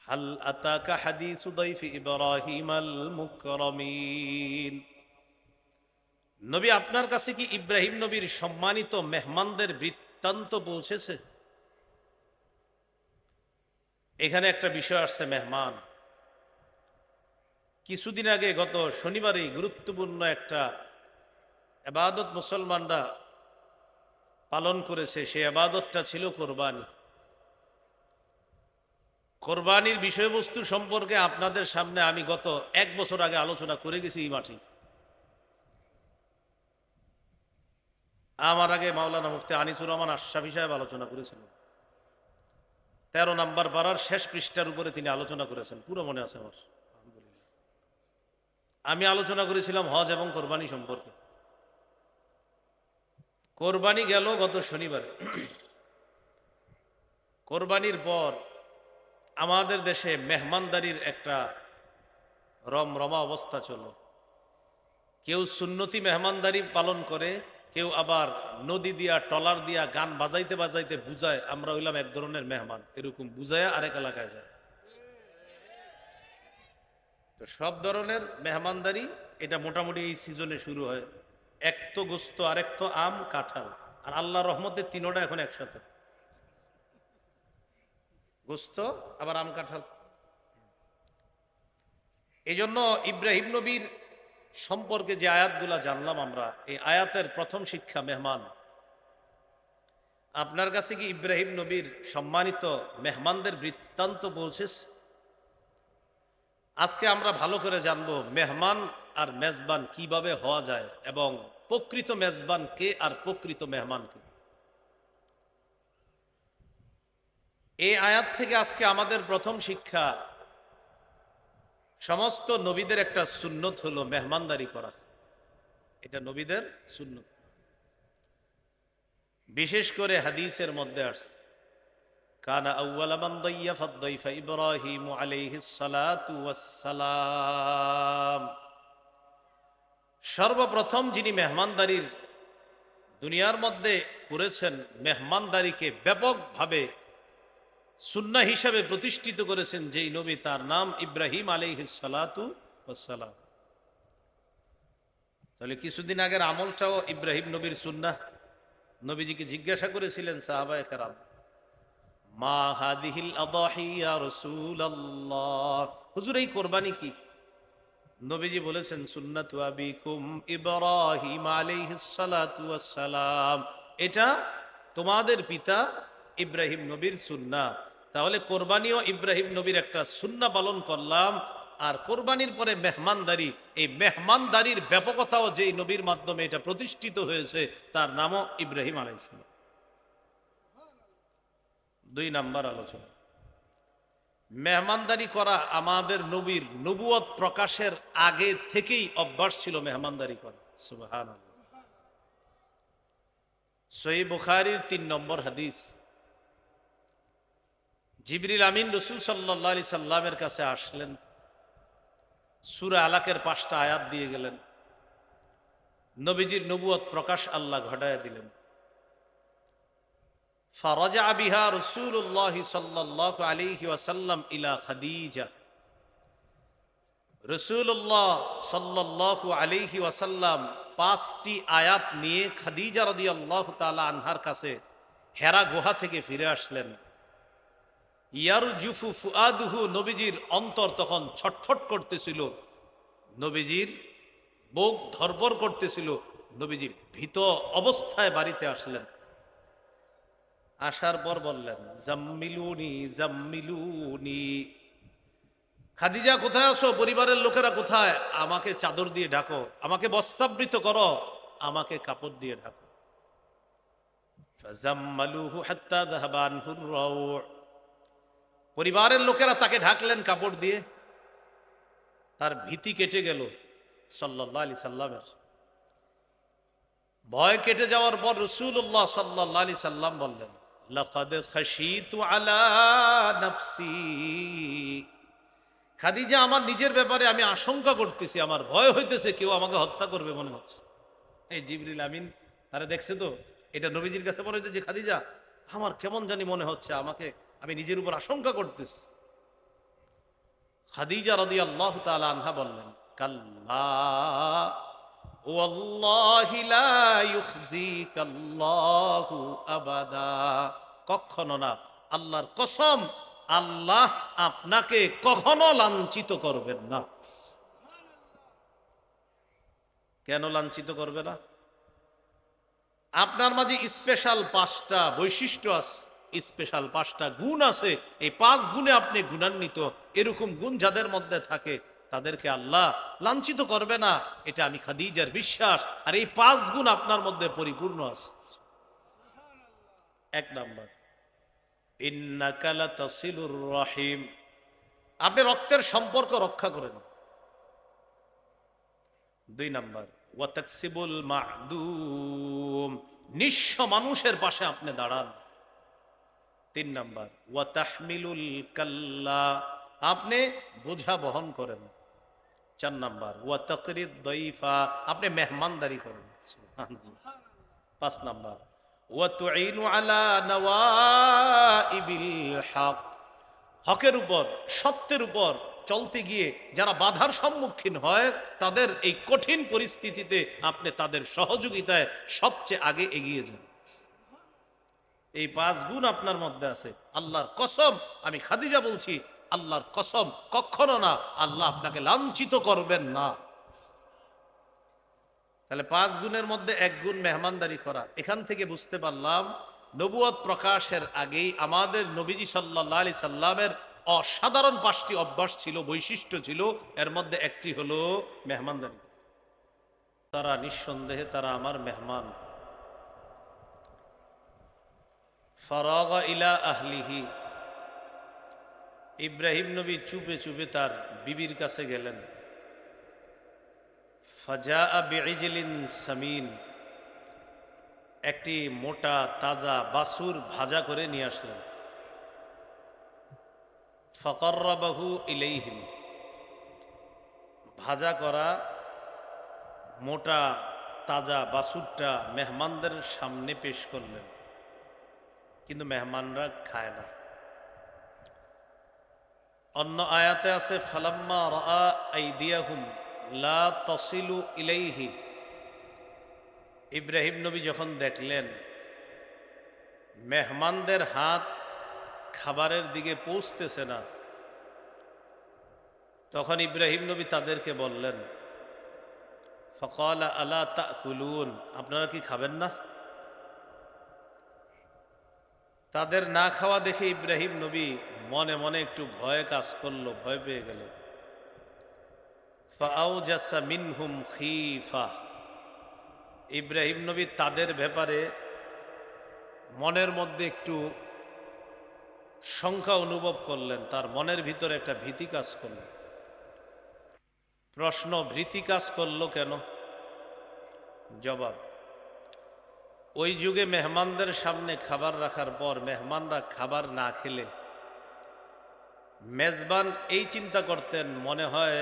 হাল আতাকা হাদিসু দাইফি ইব্রাহিমাল মুকরামিন। নবী, আপনার কাছে কি ইব্রাহিম নবীর সম্মানিত মেহমানদের বৃত্তান্ত পৌঁছেছে? এখানে একটা বিষয় আসছে, মেহমান। কিছুদিন আগে গত শনিবারেই গুরুত্বপূর্ণ একটা ইবাদত মুসলমানরা পালন করেছে। সেই ইবাদতটা ছিল কোরবানি। কোরবানির বিষয়বস্তু সম্পর্কে আপনাদের সামনে আমি গত 1 বছর আগে আলোচনা করে গেছি এই মাঠে। আমার আগে মাওলানা মুফতি আনিসুর রহমান আশরাফি সাহেব আলোচনা করেছিলেন। 13 নম্বর পারার শেষ পৃষ্ঠার উপরে তিনি আলোচনা করেছেন, পুরো মনে আছে আমার। আলহামদুলিল্লাহ। আমি আলোচনা করেছিলাম হজ এবং কোরবানি সম্পর্কে। কোরবানি গেল গত শনিবার। কোরবানির পর আমাদের দেশে মেহমানদারির একটা রমরমা অবস্থা চলে। কেউ সুন্নতি মেহমানদারি পালন করে, কেউ আবার নদী দিয়া টলার দিয়া গান বাজাইতে বাজাইতে বুঝায় আমরা হইলাম এক ধরনের মেহমান, এরকম বুঝায় আরেক এলাকায় যায়। তো সব ধরনের মেহমানদারি এটা মোটামুটি এই সিজনে শুরু হয়। এক তো গোস্ত, আরেক তো আম কাঁঠাল, আর আল্লাহ রহমতে তিনোটা এখন একসাথে, গোস্ত আবার আম কাঁঠাল। এই জন্য ইব্রাহিম নবীর সম্পর্কে যে আয়াতগুলা জানলাম আমরা, এই আয়াতের প্রথম শিক্ষা মেহমান। আপনার কাছে কি ইব্রাহিম নবীর সম্মানিত মেহমানদের বৃত্তান্ত পৌঁছেছে? আজকে আমরা ভালো করে জানবো মেহমান আর মেজবান কিভাবে হওয়া যায়, এবং প্রকৃত মেজবান কে আর প্রকৃত মেহমান কে। এই আয়াত থেকে আজকে আমাদের প্রথম শিক্ষা, সমস্ত নবীদের একটা সুন্নত হলো মেহমানদারি করা। এটা নবীদের সুন্নত। বিশেষ করে হাদিসের মধ্যে আসছে, কানা আউয়ালা মান দাইয়াফা দাইফা ইব্রাহিম আলাইহিস সালাতু ওয়াস সালাম। সর্বপ্রথম যিনি মেহমানদারির দুনিয়ার মধ্যে করেছেন, মেহমানদারিকে ব্যাপকভাবে সুন্নাহ হিসাবে প্রতিষ্ঠিত করেছেন যেই নবী, তার নাম ইব্রাহিম আলাইহিস সালাতু ওয়াস সালাম। তাহলে কিছুদিন আগের আমলটাও ইব্রাহিম নবীর সুন্নাহ। নবীজিকে জিজ্ঞাসা করেছিলেন সাহাবায়ে কেরাম, মা হাদিহিল আদাহি ইয়া রাসূলুল্লাহ, হুজুর এই কোরবানি কি? নবীজি বলেছেন, সুন্নাতু আবিকুম ইব্রাহিম আলাইহিস সালাতু ওয়াস সালাম। এটা তোমাদের পিতা ইব্রাহিম নবীর সুন্নাহ। তাহলে কোরবানিও ইব্রাহিম নবীর একটা সুন্নাহ পালন করলাম। আর কোরবানির পরে মেহমানদারি, এই মেহমানদারির ব্যাপকতাও যেই নবীর মাধ্যমে এটা প্রতিষ্ঠিত হয়েছে, তার নামও ইব্রাহিম আলাইহিস সালাম। 2 নাম্বার আলোচনা, মেহমানদারি করা আমাদের নবীর নবুয়ত প্রকাশের আগে থেকেই অভ্যাস ছিল মেহমানদারি করা। সুবহানাল্লাহ। সহিহ বুখারীর 3 নম্বর হাদিস, জিবরিল আমিন রাসূল সাল্লাল্লাহু আলাইহি সাল্লামের কাছে আসলেন, সূরা আলাকের 5টা আয়াত দিয়ে গেলেন। নবীজির নবুয়ত প্রকাশ আল্লাহ ঘটায় দিলেন। ফারাজা বিহা রাসূলুল্লাহ সাল্লাল্লাহু আলাইহি ওয়াসাল্লাম ইলা খাদিজা। রাসূলুল্লাহ সাল্লাল্লাহু আলাইহি ওয়াসাল্লাম 5টি আয়াত নিয়ে খাদিজা রাদিয়াল্লাহু তাআলা আনহার কাছে হেরা গুহা থেকে ফিরে আসলেন। ইয়ারজুফু ফুআদুহু, নবীজির অন্তর তখন ছটফট করতেছিল, নবীজির বুক ধড়ফড় করতেছিল। নবীজি ভীত অবস্থায় বাড়িতে আসলেন। আসার পর বললেন, জাম্মিলুনি জাম্মিলুনি, খাদিজা কোথায় আছো? পরিবারের লোকেরা কোথায়? আমাকে চাদর দিয়ে ঢাকো, আমাকে বস্ত্রাবৃত করো, আমাকে কাপড় দিয়ে ঢাকো। ফাজাম্মালুহু হাত্তা যাহাবা আনহুর রাউ', পরিবারের লোকেরা তাকে ঢাকলেন কাপড় দিয়ে। তার ভীতি কেটে গেল। সাল্লাল্লাহু আলাইহি সাল্লামের ভয় কেটে যাওয়ার পর রাসূলুল্লাহ সাল্লাল্লাহু আলাইহি সাল্লাম বললেন, লাকাদ খাশিতু আলা নাফসি, খাদিজা আমার নিজের ব্যাপারে আমি আশঙ্কা করতেছি, আমার ভয় হইতেছে কেউ আমাকে হত্যা করবে মনে হচ্ছে। এই জিবরিল আমিন তারা দেখছে তো, এটা নবীজির কাছে বলে যে খাদিজা আমার কেমন জানি মনে হচ্ছে, আমি নিজের উপর আশঙ্কা করতেছি। খাদিজা রাদিয়াল্লাহু তাআলা আনহা বললেন, কাল্লা ওয়াল্লাহি লা ইউখজিকাল্লাহু আবাদা, কখনো না, আল্লাহর কসম, আল্লাহ আপনাকে কখনো লাঞ্ছিত করবেন না। কেন লাঞ্ছিত করবে না? আপনার মাঝে স্পেশাল 5টা বৈশিষ্ট্য আছে, স্পেশাল 5টা গুণ আছে। এই 5 গুণে আপনি গুণান্বিত। এরকম গুণ যাদের মধ্যে থাকে তাদেরকে আল্লাহ লাঞ্ছিত করবে না, এটা আমি খাদিজার বিশ্বাস। আর এই 5 গুণ আপনার মধ্যে পরিপূর্ণ আছে। 1 নাম্বার, ইন্নাকা লাতাসিলুর রাহিম, আপনি রক্তের সম্পর্ক রক্ষা করেন। 2 নাম্বার, ওয়া তাকসিবুল মা'দুম, নিঃস্ব মানুষের পাশে আপনি দাঁড়ান। 3 নাম্বার, ওয়া তাহমিলুল কাল্লা, আপনি বোঝা বহন করেন। 4 নাম্বার, ওয়া তাকরিদ দাইফা, আপনি মেহমানদারি করেন। সুবহানাল্লাহ। 5 নাম্বার, ওয়া তুঈনু আলা নওয়াইবিল হক, হকের উপর, সত্যের উপর চলতে গিয়ে যারা বাধার সম্মুখীন হয় তাদের এই কঠিন পরিস্থিতিতে আপনি তাদের সহযোগিতায় সবচেয়ে আগে এগিয়ে যান। এই 5 গুণ আপনার মধ্যে আছে। আল্লাহর কসম, আমি খাদিজা বলছি, আল্লাহর কসম, কখনো না, আল্লাহ আপনাকে লাঞ্ছিত করবেন না। তাহলে 5 গুণের মধ্যে 1 গুণ মেহমানদারি করা। এখান থেকে বুঝতে পারলাম নবুয়ত প্রকাশের আগেই আমাদের নবীজি সাল্লাল্লাহু আলাইহি সাল্লামের অসাধারণ 5টি অভ্যাস ছিল, বৈশিষ্ট্য ছিল। এর মধ্যে একটি হলো মেহমানদারি। তারা নিঃসন্দেহে তারা আমার মেহমান। ফারাগা ইলা আহলিহি, ইব্রাহিম নবী চুপে চুপে তার বিবির কাছে গেলেন। ফাজাআ বিইজলিন সামিন, একটি মোটা তাজা বাছুর ভাজা করে নিয়ে আসলেন। ফাকাররাবাহু ইলাইহিম, ভাজা করা মোটা তাজা বাছুরটা মেহমানদের সামনে পেশ করলেন, কিন্তু মেহমানরা খায় না। অন্য আয়াতে আছে, ফালাম্মা রাআ আইদিয়াহুম লা তাসিলু ইলাইহি, ইব্রাহিম নবী যখন দেখলেন মেহমানদের হাত খাবারের দিকে পৌঁছতেছে না, তখন ইব্রাহিম নবী তাদেরকে বললেন, ফাকালা আলা তাকুলুন, আপনারা কি খাবেন না? তাদের না খাওয়া দেখে ইব্রাহিম নবী মনে মনে একটু ভয় কাজ করলো, ভয় পেয়ে গেলেন। ফাআউজাসা মিনহুম খীফা, ইব্রাহিম নবী তাদের ব্যাপারে মনের মধ্যে একটু শঙ্কা অনুভব করলেন, তার মনের ভিতরে একটা ভীতি কাজ করল। প্রশ্ন, ভীতি কাজ করলো কেন? জবাব, ওই যুগে মেহমানদের সামনে খাবার রাখার পর মেহমানরা খাবার না খেলে মেজবান এই চিন্তা করতেন, মনে হয়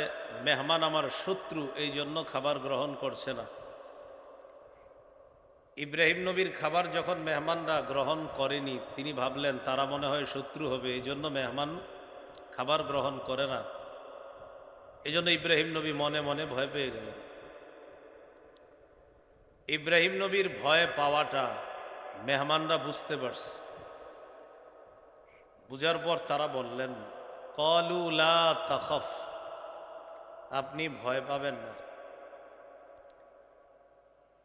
মেহমান আমার শত্রু, এই জন্য খাবার গ্রহণ করছে না। ইব্রাহিম নবীর খাবার যখন মেহমানরা গ্রহণ করেনি, তিনি ভাবলেন তারা মনে হয় শত্রু হবে, এই জন্য মেহমান খাবার গ্রহণ করে না। এই জন্য ইব্রাহিম নবী মনে মনে ভয় পেয়ে গেলেন। ইব্রাহিম নবীর ভয় পাওয়াটা মেহমানরা বুঝতে পারছে। বুঝার পর তারা বললেন, ক্বালু লা তাখাফ, আপনি ভয় পাবেন না।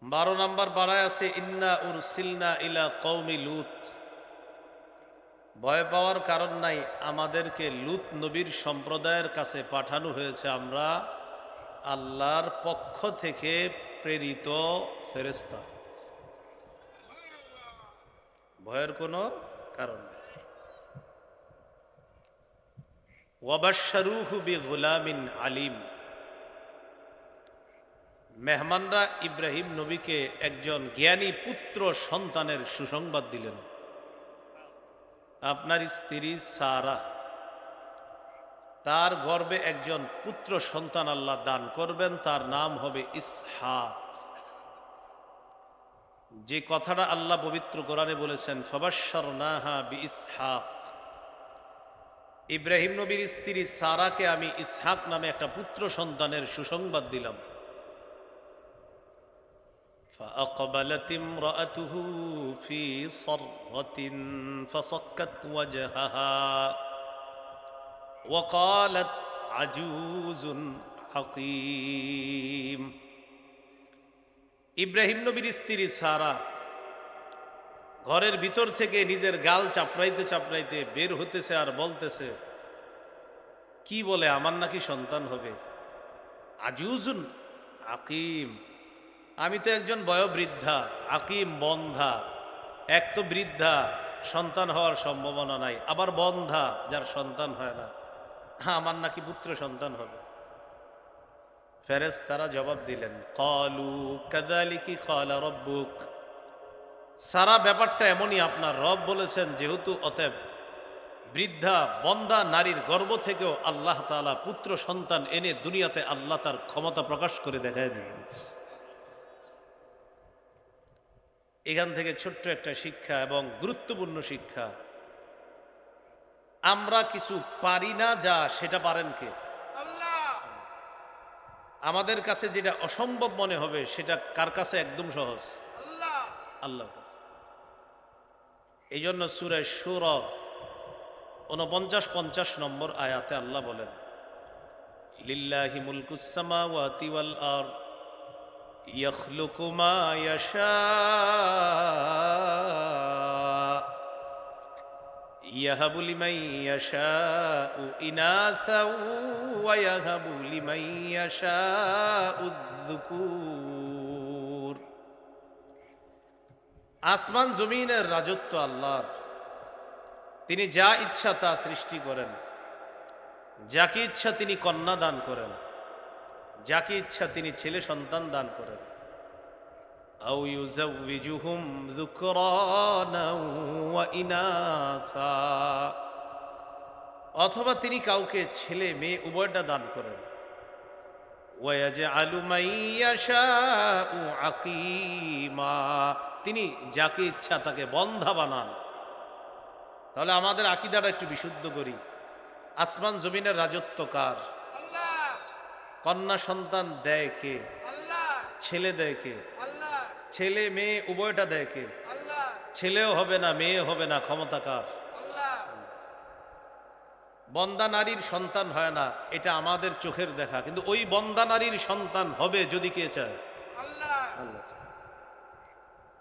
12 নম্বর বাড়ায় আছে, ইন্না উরসিলনা ইলা কওমি লুত, ভয় পাওয়ার কারণ নাই, আমাদেরকে লুত নবীর সম্প্রদায়ের কাছে পাঠানো হয়েছে, আমরা আল্লাহর পক্ষ থেকে প্রেরিত ফেরেশতা, ভয়ের কোনো কারণ নেই। ওয়াবাশশারুহু বিগুলামিন আলিম, মেহমানরা ইব্রাহিম নবীকে একজন জ্ঞানী পুত্র সন্তানের সুসংবাদ দিলেন। আপনার স্ত্রী সারা, তার গর্ভে একজন পুত্র সন্তান আল্লাহ দান করবেন, তার নাম হবে ইসহাক। যে কথাটা আল্লাহ পবিত্র কোরআনে বলেছেন, ফাবাশশারনাহা বিইসহাক, ইব্রাহিম নবীর স্ত্রী সারাকে আমি ইসহাক নামে একটা পুত্র সন্তানের সুসংবাদ দিলাম। فأقبلت امرأته في صرة فصكت وجهها وقالت عجوز حقيم। ইব্রাহিম নবীর স্ত্রী সারা ঘরের ভিতর থেকে নিজের গাল চাপড়াইতে চাপড়াইতে বের হতেছে আর বলতেছে, কি বলে, আমার নাকি সন্তান হবে? আজুজুন আকিম, আমি তো একজন বয়োবৃদ্ধা, আকিম বন্ধা। এক তো বৃদ্ধা, সন্তান হওয়ার সম্ভাবনা নাই, আবার বন্ধা, যার সন্তান হয় না, আমার নাকি পুত্র সন্তান হবে? ফেরেশতারা জবাব দিলেন, ক্বালু কাযালিকি ক্বালা রাব্বুক, সারা ব্যাপারটা এমনই, আপনার রব বলেছেন যেহেতু, অতএব বৃদ্ধা বন্ধা নারীর গর্ভ থেকেও আল্লাহ তাআলা পুত্র সন্তান এনে দুনিয়াতে আল্লাহ তার ক্ষমতা প্রকাশ করে দেখায় দিলেন। এখান থেকে ছোট্ট একটা শিক্ষা এবং গুরুত্বপূর্ণ শিক্ষা, আমরা কিছু পারি না, যা সেটা পারেন কে? আল্লাহ। আমাদের কাছে যেটা অসম্ভব মনে হবে সেটা কার কাছে একদম সহজ? আল্লাহ, আল্লাহর কাছে। এই জন্য সূরা শূরা 49-50 নম্বর আয়াতে আল্লাহ বলেন, লিল্লাহি মুলকুস সামাওয়াতি ওয়াল আরদ ইয়াখলুকু মা ইয়াশা ইয়াহাবু লিমান ইয়াশাউ ইনাসা ওয়া ইয়াহাবু লিমান ইয়াশাউ যুকুর। আসমান জমিনের রাজত্ব আল্লাহর, তিনি যা ইচ্ছা তা সৃষ্টি করেন, যাকে ইচ্ছা তিনি কন্যা দান করেন, যাকে ইচ্ছা তিনি ছেলে সন্তান দান করেন। আও ইউযাউযুহুম যুকরানা ওয়া ইনাসা, অথবা তিনি কাউকে ছেলে মেয়ে উভয়টা দান করেন। ওয়া ইয়াজআলু মান ইয়াশাউ আকীমা, তিনি যাকে ইচ্ছা তাকে বন্ধা বানান। তাহলে আমাদের আকীদাটা একটু বিশুদ্ধ করি। আসমান জমিনের রাজত্ব কার? আল্লাহ। কন্যা সন্তান দেয় কে? আল্লাহ। ছেলে দেয় কে? আল্লাহ। ছেলে মেয়ে উভয়টা দেয় কে? আল্লাহ। ছেলেও হবে না, মেয়ে হবে না, ক্ষমতা কার? আল্লাহ। বন্দা নারীর সন্তান হয় না, এটা আমাদের চোখের দেখা, কিন্তু ওই বন্দা নারীর সন্তান হবে যদি কে চায়? আল্লাহ। আল্লাহ চায়।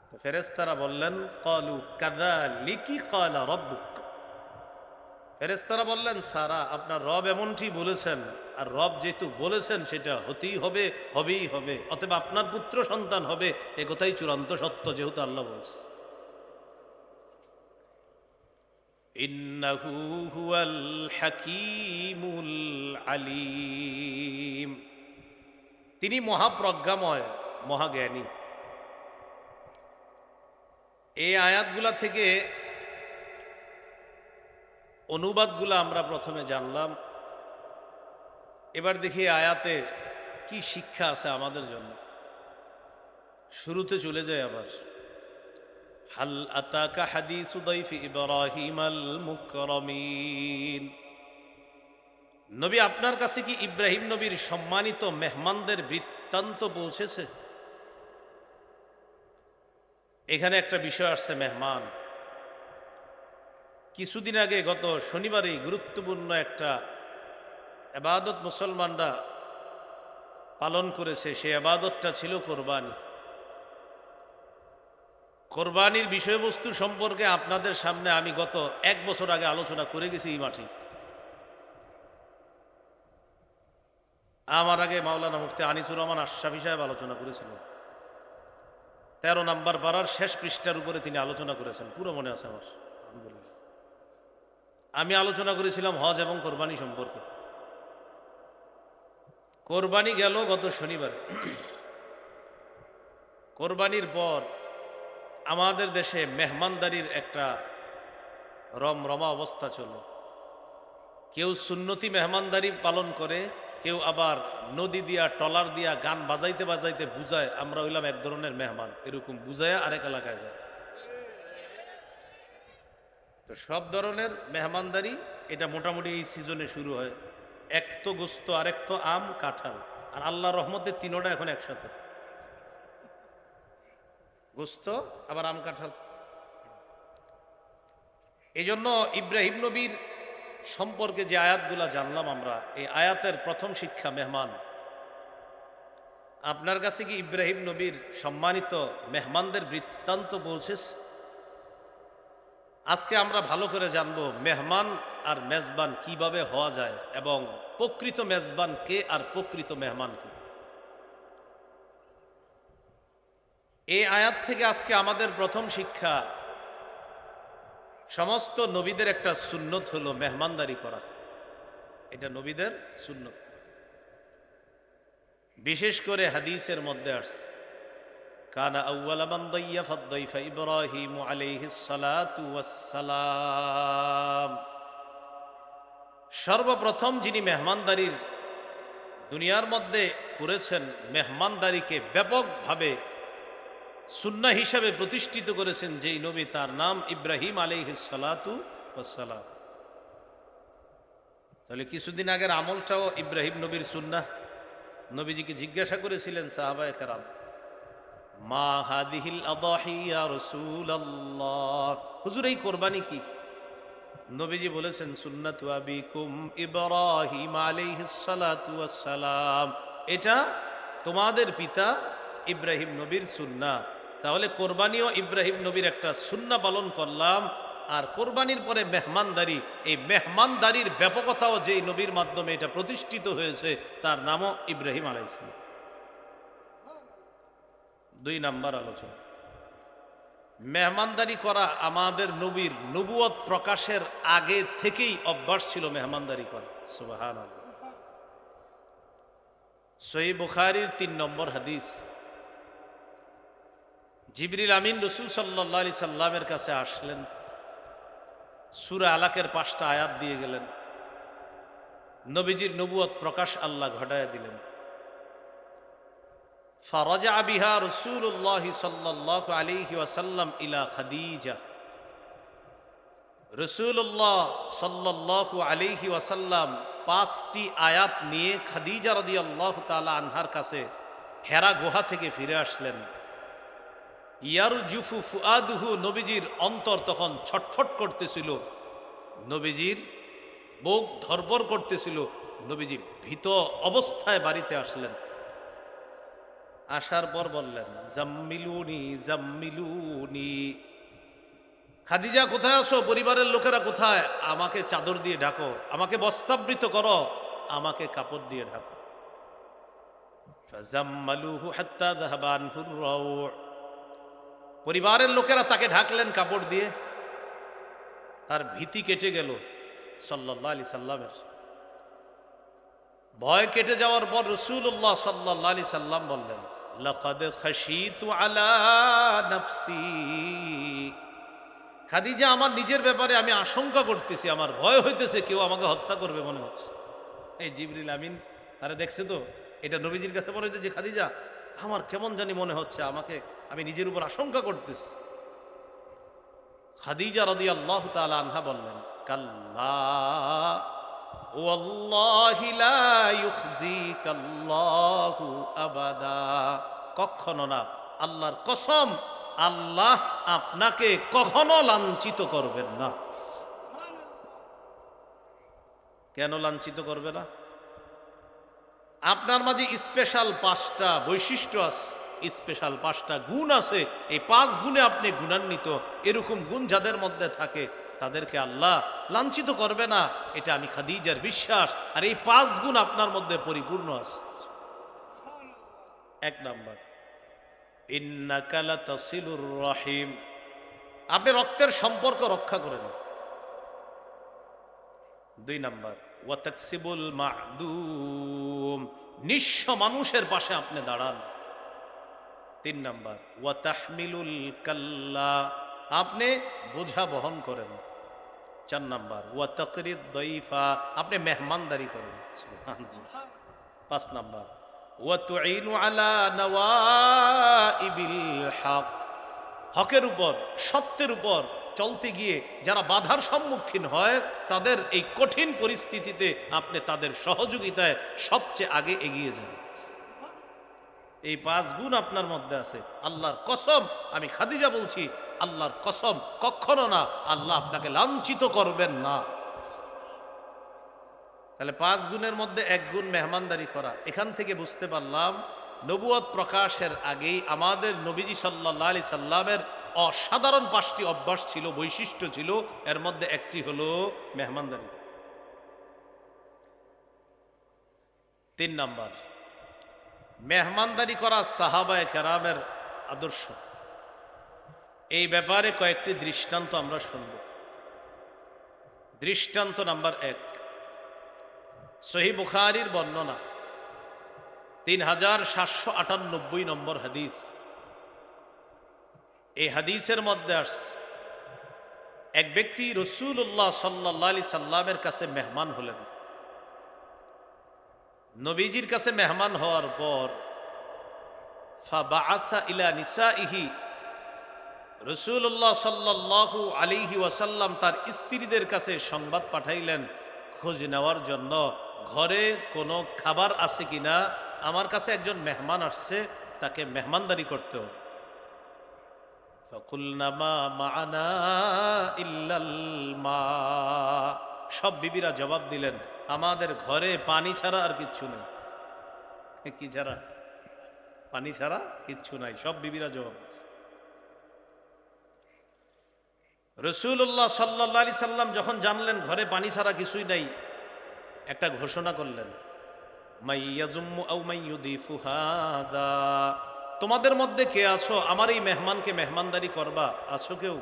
তো ফেরেশতারা বললেন, ক্বালু কাযালিকি ক্বালা রাব্বুক, ফেরেশতারা বললেন, সারা আপনার রব এমনটি বলেছেন, আর রব যেহেতু বলেছেন সেটা হতেই হবে, হবেই হবে, অতএব আপনার পুত্র সন্তান হবে, এ কথাই চূড়ান্ত সত্য, যেহেতু আল্লাহ বলছে। ইন্নাহু হুয়াল হাকীমুল আলীম, তিনি মহাপ্রজ্ঞাময়, মহাজ্ঞানী। এই আয়াতগুলা থেকে অনুবাদগুলো আমরা প্রথমে জানলাম। এবার দেখি আয়াতে কি শিক্ষা আছে আমাদের জন্য। শুরুতে চলে যায় আবার, হাল আতাকা হাদিসু দাইফি ইব্রাহিমাল মুকরামিন, নবী আপনার কাছে কি ইব্রাহিম নবীর সম্মানিত মেহমানদের বৃত্তান্ত পৌঁছেছে? এখানে একটা বিষয় আসছে, মেহমান। কিছুদিন আগে গত শনিবারে গুরুত্বপূর্ণ একটা ইবাদত মুসলমানরা পালন করেছে, সেই ইবাদতটা ছিল কোরবানি। কোরবানির বিষয়বস্তু সম্পর্কে আপনাদের সামনে আমি গত 1 বছর আগে আলোচনা করে গেছি এই মাঠে। আমার আগে মাওলানা মুফতি আনিসুর রহমান আশরাফি সাহেব আলোচনা করেছিলেন। 13 নম্বর পারার শেষ পৃষ্ঠার উপরে তিনি আলোচনা করেছেন, পুরো মনে আছে আমার, আলহামদুলিল্লাহ। আমি আলোচনা করেছিলাম হজ এবং কোরবানি সম্পর্কে। কোরবানি গেল গত শনিবারে। কোরবানির পর আমাদের দেশে মেহমানদারির একটা রমরমা অবস্থা চলে। কেউ সুন্নতি মেহমানদারি পালন করে, কেউ আবার নদী দিয়া টলার দিয়া গান বাজাইতে বাজাইতে বুঝায় আমরা হইলাম এক ধরনের মেহমান, এরকম বুঝায় আরেক এলাকায় যায়। তো সব ধরনের মেহমানদারি এটা মোটামুটি এই সিজনে শুরু হয়। এক তো গোস্ত, আরেক তো আম, কাঁঠাল, আর আল্লাহর রহমতে তিনোটা এখন একসাথে, গোস্ত আবার আম কাঁঠাল। এই জন্য ইব্রাহিম নবীর সম্পর্কে যে আয়াতগুলা জানলাম আমরা, এই আয়াতের প্রথম শিক্ষা মেহমান। আপনার কাছে কি ইব্রাহিম নবীর সম্মানিত মেহমানদের বৃত্তান্ত পৌঁছেছে? আজকে আমরা ভালো করে জানবো মেহমান আর মেজবান কিভাবে হওয়া যায়, এবং প্রকৃত মেজবান কে আর প্রকৃত মেহমান কে। এই আয়াত থেকে আজকে আমাদের প্রথম শিক্ষা, সমস্ত নবীদের একটা সুন্নত হলো মেহমানদারি করা। এটা নবীদের সুন্নত। বিশেষ করে হাদিসের মধ্যে আসছে, কানা আউয়ালা মান দাইয়াফা দাইফা ইব্রাহিম আলাইহিস সালাতু ওয়াস সালাম। সর্বপ্রথম যিনি মেহমানদারির দুনিয়ার মধ্যে করেছেন, মেহমানদারিকে ব্যাপকভাবে সুন্নাহ হিসাবে প্রতিষ্ঠিত করেছেন যেই নবী, তার নাম ইব্রাহিম আলাইহিস সালাতু ওয়াস সালাম। তাহলে কিছুদিন আগের আমলটাও ইব্রাহিম নবীর সুন্নাহ। নবীজিকে জিজ্ঞাসা করেছিলেন সাহাবায়ে কেরাম, মা হাদিহিল আদাহি ইয়া রাসূলুল্লাহ, হুজুর এই কোরবানি কি? নবীজি বলেছেন, সুন্নাতু আবিকুম ইব্রাহিম আলাইহিস সালাতু ওয়াস সালাম, এটা তোমাদের পিতা ইব্রাহিম নবীর সুন্নাহ। তাহলে কোরবানিও ইব্রাহিম নবীর একটা সুন্নাহ পালন করলাম। আর কোরবানির পরে মেহমানদারি, এই মেহমানদারির ব্যাপকতাও যেই নবীর মাধ্যমে এটা প্রতিষ্ঠিত হয়েছে, তার নামও ইব্রাহিম আলাইহিস সালাম। 2 নাম্বার আলোচনা, মেহমানদারি করা আমাদের নবীর নবুয়ত প্রকাশের আগে থেকেই অভ্যাস ছিল মেহমানদারি করা। সুবহানাল্লাহ। সহিহ বুখারীর 3 নম্বর হাদিস, জিবরিল আমিন রাসূল সাল্লাল্লাহু আলাইহি সাল্লামের কাছে আসলেন, সূরা আলাকের 5টা আয়াত দিয়ে গেলেন। নবীজির নবুয়ত প্রকাশ আল্লাহ ঘটায় দিলেন। ফারাজা বিহা রাসূলুল্লাহ সাল্লাল্লাহু আলাইহি ওয়াসাল্লাম ইলা খাদিজা। রাসূলুল্লাহ সাল্লাল্লাহু আলাইহি ওয়াসাল্লাম 5টি আয়াত নিয়ে খাদিজা রাদিয়াল্লাহু তাআলা আনহার কাছে হেরা গুহা থেকে ফিরে আসলেন। ইয়ারজুফু ফুআদুহু, নবীজির অন্তর তখন ছটফট করতেছিল, নবীজির বুক ধরপর করতেছিল। নবীজি ভীত অবস্থায় বাড়িতে আসলেন। আসার পর বললেন, জাম্মিলুনি জাম্মিলুনি, খাদিজা কোথায় আছো? পরিবারের লোকেরা কোথায়? আমাকে চাদর দিয়ে ঢাকো, আমাকে বস্ত্রাবৃত করো, আমাকে কাপড় দিয়ে ঢাকো। ফাজাম্মালুহু হাত্তা যাহাবা আনহুর রাউ', পরিবারের লোকেরা তাকে ঢাকলেন কাপড় দিয়ে। তার ভীতি কেটে গেল সাল্লাল্লাহু আলাইহি সাল্লামের। ভয় কেটে যাওয়ার পর রাসূলুল্লাহ সাল্লাল্লাহু আলাইহি সাল্লাম বললেন, লাকাদ খাশিতু আলা নাফসি, খাদিজা আমার নিজের ব্যাপারে আমি আশঙ্কা করতেছি, আমার ভয় হইতেছে কেউ আমাকে হত্যা করবে মনে হচ্ছে। এই জিবরিল আমিন তারা দেখছে তো, এটা নবীজির কাছে বলে যে খাদিজা আমার কেমন জানি মনে হচ্ছে, আমি নিজের উপর আশঙ্কা করতেছি। খাদিজা রাদিয়াল্লাহু তাআলা আনহা বললেন, কাল্লা ওয়াল্লাহি লা ইউখজিকাল্লাহু আবাদা, কখনো না, আল্লাহর কসম, আল্লাহ আপনাকে কখনো লাঞ্ছিত করবেন না। কেন লাঞ্ছিত করবে না? আপনার মাঝে স্পেশাল 5টা বৈশিষ্ট্য আছে, স্পেশাল 5টা গুণ আছে। এই 5 গুণে আপনি গুণান্বিত। এরকম গুণ যাদের মধ্যে থাকে তাদেরকে আল্লাহ লাঞ্ছিত করবে না, এটা আমি খাদিজার বিশ্বাস। আর এই 5 গুণ আপনার মধ্যে পরিপূর্ণ আছে। 1 নাম্বার, ইন্নাকা লাতাসিলুর রাহিম, আপনি রক্তের সম্পর্ক রক্ষা করেন। 2 নাম্বার, ওয়া তাকসিবুল মা'দুম, নিঃস্ব মানুষের পাশে আপনি দাঁড়ান। 3 নাম্বার, ওয়া তাহমিলুল কাল্লা, আপনি বোঝা বহন করেন। 4 নাম্বার, ওয়া তাকরিদ দাইফা, আপনি মেহমানদারি করেন। সুবহানাল্লাহ। 5 নাম্বার, ওয়া তুঈনু আলা নওয়াইবিল হক, হকের উপর, সত্যের উপর চলতে গিয়ে যারা বাধার সম্মুখীন হয়, তাদের এই কঠিন পরিস্থিতিতে আপনি তাদের সহযোগিতায় সবচেয়ে আগে এগিয়ে যান। এই 5 গুণ আপনার মধ্যে আছে। আল্লাহর কসম, আমি খাদিজা বলছি, আল্লাহর কসম, কখনো না, আল্লাহ আপনাকে লাঞ্ছিত করবেন না। তাহলে 5 গুণের মধ্যে 1 গুণ মেহমানদারি করা। এখান থেকে বুঝতে পারলাম নবুয়ত প্রকাশের আগেই আমাদের নবীজি সাল্লাল্লাহু আলাইহি সাল্লামের অসাধারণ 5টি অভ্যাস ছিল, বৈশিষ্ট্য ছিল। এর মধ্যে একটি হলো মেহমানদারি। 3 নাম্বার, মেহমানদারি করা সাহাবায়ে কেরামের আদর্শ। এই ব্যাপারে কয়েকটি দৃষ্টান্ত আমরা শুনব। দৃষ্টান্ত নাম্বার 1, সহিহ বুখারীর বর্ণনা 3798 নম্বর হাদিস। এই হাদিসের মধ্যে আসছে এক ব্যক্তি রাসূলুল্লাহ সাল্লাল্লাহু আলাইহি সাল্লামের কাছে মেহমান হলেন। নবীজির কাছে মেহমান হওয়ার পর ফাবাআথা ইলা নিসাইহি, রাসূলুল্লাহ সাল্লাল্লাহু আলাইহি ওয়াসাল্লাম তার স্ত্রীদের কাছে সংবাদ পাঠাইলেন খোঁজ নেওয়ার জন্য, ঘরে কোনো খাবার আছে কিনা, আমার কাছে একজন মেহমান আসছে, তাকে মেহমানদারি করতে হবে। ফাকুলনা মা মা'ানা ইল্লাল মা, সব বিবিরা জবাব দিলেন, আমাদের ঘরে পানি ছাড়া আর কিচ্ছু নেই। কি ছাড়া? পানি ছাড়া কিচ্ছু নাই, সব বিবিরা জবাব দিচ্ছে। রাসূলুল্লাহ সাল্লাল্লাহু আলাইহি সাল্লাম যখন জানলেন ঘরে পানি ছাড়া কিছুই নাই, একটা ঘোষণা করলেন, মাইয়াজুম্মু আও মাইয়ুদিফু হাদা, তোমাদের মধ্যে কে আছো আমার এই মেহমানকে মেহমানদারি করবা? আছো কেউ?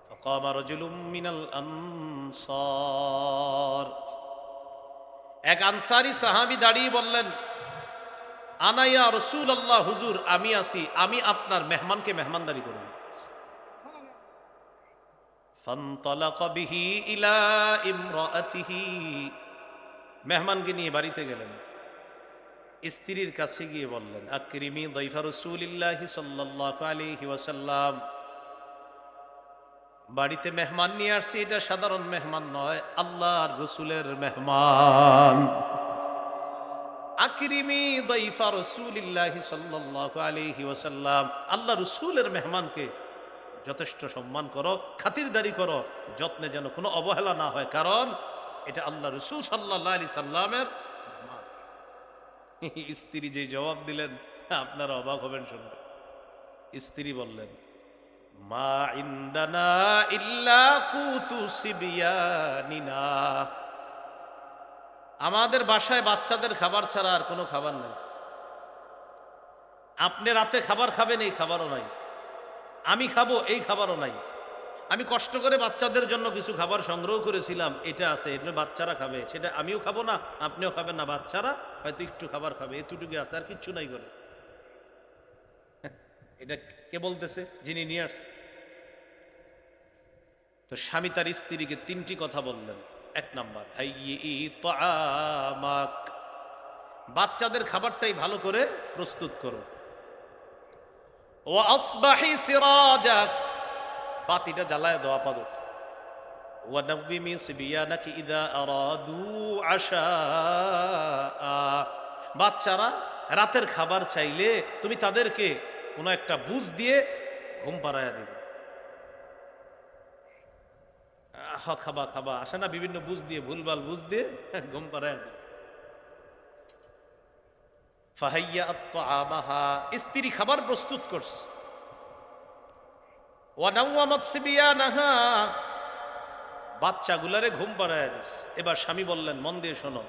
ফাকামা রাজুলুম মিনাল আনসার, এক আনসারী সাহাবী দাঁড়িয়ে বললেন, আনা ইয়া রাসূলুল্লাহ, হুজুর আমি আছি, আমি আপনার মেহমানকে মেহমানদারি করব। ফানতালাকা বিহি ইলা ইমরাআতিহি, মেহমানকে নিয়ে বাড়িতে গেলেন। স্ত্রীর কাছে গিয়ে বললেন, আকরিমি দাইফা রাসূলিল্লাহি সাল্লাল্লাহু আলাইহি ওয়াসাল্লাম, বাড়িতে মেহমান নিয়ে আসছি, এটা সাধারণ মেহমান নয়, আল্লাহর রাসূলের মেহমান। আকরিমি দাইফা রাসূলিল্লাহি সাল্লাল্লাহু আলাইহি ওয়াসাল্লাম, আল্লাহ রাসূলের মেহমানকে যথেষ্ট সম্মান করো, খাতিরদারি করো, যত্নে যেন কোনো অবহেলা না হয়, কারণ এটা আল্লাহ রাসূল সাল্লাল্লাহু আলাইহি সাল্লামের মেহমান। স্ত্রী যে জবাব দিলেন আপনারা অবাক হবেন শুনলে। স্ত্রী বললেন, মা ইনদানা ইল্লা কুতু সিবিয়ানিনা, আমাদের বাসায় বাচ্চাদের খাবার ছাড়া আর কোনো খাবার নাই। আপনি রাতে খাবার খাবেন, এই খাবারও নাই। আমি খাবো, এই খাবারও নাই। আমি কষ্ট করে বাচ্চাদের জন্য কিছু খাবার সংগ্রহ করেছিলাম, এটা আছে, এটা বাচ্চারা খাবে, সেটা আমিও খাবো না, আপনিও খাবেন না, বাচ্চারা হয়তো একটু খাবার খাবে, এতটুকু আছে, আর কিচ্ছু নাই করে। এটা কে বলতেছে? যিনি নিয়ে আসছে। তো স্বামী তার স্ত্রীকে 3টি কথা বললেন। 1 নাম্বার, হাইয়ি তাআমাক, বাচ্চাদের খাবারটাই ভালো করে প্রস্তুত করো। ওয়া আসবাহি সিরাজাক, বাতিটা জ্বালায় দাও আপাতত। ওয়া নাওয়িমি সিবিয়ানাকি ইযা আরাদু আশা, বাচ্চারা রাতের খাবার চাইলে তুমি তাদেরকে কোনো একটা বুঝ দিয়ে ঘুম পাড়ায়া দিবে। খাবা খাবা আসে না, বিভিন্ন বুঝ দিয়ে, ভুলভাল বুঝ দিয়ে ঘুম পাড়ায়া দিবে। ফাহাইয়া আত-তাআমাহা, স্ত্রী খাবার প্রস্তুত করছে। ওয়া নাওয়ামাত সিবিয়ানাহা, বাচ্চাগুলারে ঘুম পাড়ায় দিছে। এবার স্বামী বললেন, মন দিয়ে শোনো,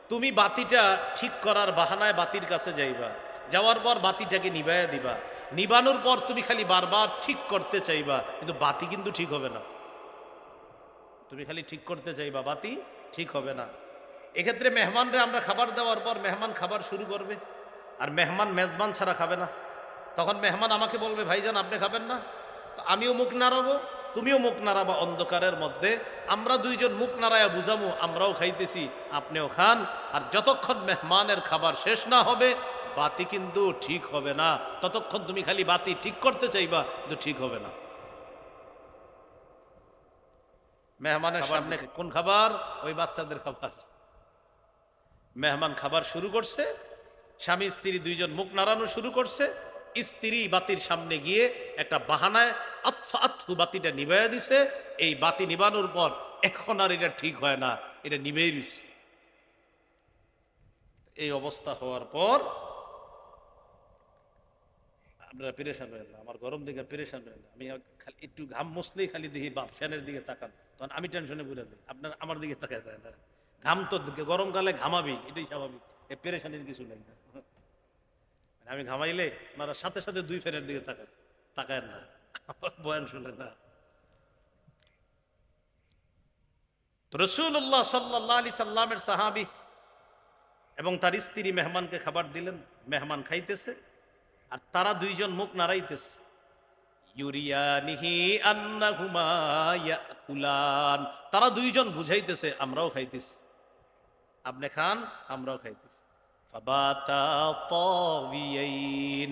তুমি বাতিটা ঠিক করার বাহানায় বাতির কাছে যাইবা, যাওয়ার পর বাতিটাকে নিভাইয়া দিবা, নিবানোর পর তুমি খালি বারবার ঠিক করতে চাইবা, কিন্তু বাতি কিন্তু ঠিক হবে না। তুমি খালি ঠিক করতে চাইবা, বাতি ঠিক হবে না। এক্ষেত্রে মেহমানরে আমরা খাবার দেওয়ার পর মেহমান খাবার শুরু করবে, আর মেহমান মেজবান ছাড়া খাবে না। তখন মেহমান আমাকে বলবে, ভাইজান আপনি খাবেন না? তো আমিও মুখ নাড়াবো, তুমিও মুখ নাড়াবা, অন্ধকারের মধ্যে আমরা দুইজন মুখ নাড়ায়া বুঝামু আমরাও খাইতেছি, আপনিও খান। আর যতক্ষণ মেহমানের খাবার শেষ না হবে বাতি কিন্তু ঠিক হবে না, ততক্ষণ তুমি খালি বাতি ঠিক করতে চাইবা, কিন্তু ঠিক হবে না। মেহমানের সামনে কোন খাবার? ওই বাচ্চাদের খাবার। মেহমান খাবার শুরু করছে, স্বামী স্ত্রী দুইজন মুখ নাড়ানো শুরু করছে। স্ত্রী বাতির সামনে গিয়ে একটা বাহানায় আতফু বাতিটা নিভাইয়া দিছে। এই বাতি নিবানোর পর এখন আর এটা ঠিক হয় না, এটা নিভেই রইছে। এই অবস্থা হওয়ার পর আপনারা পেরেশান হয়ে না, আমার গরম দিকে পেরেশান হয়ে না। আমি খালি একটু ঘাম মুছলেই খালি দেখি বাপ ফ্যানের দিকে তাকান, তখন আমি টেনশনে বুঝে যাই। আপনার আমার দিকে তাকায় যায় না। ঘাম তো গরমকালে ঘামাবি, এটাই স্বাভাবিক, এই পেরেশানির কিছু নেই। আমি ঘামাইলে ওনারা সাথে সাথে দুই ফ্যানের দিকে তাকায়, তাকায় না, বয়ান শুনে না। রাসূলুল্লাহ সাল্লাল্লাহু আলাইহি সাল্লামের সাহাবী এবং তার স্ত্রী মেহমানকে খাবার দিলেন। মেহমান খাইতেছে আর তারা দুইজন মুখ নাড়াইতেছে। ইউরিয়ানিহি আন্নাহুমা ইয়াকুলান, তারা দুইজন বুঝাইতেছে আমরাও খাইতেছি, আপনি খান আমরাও খাইতেছি। ফাবাতা তাওয়িয়াইন,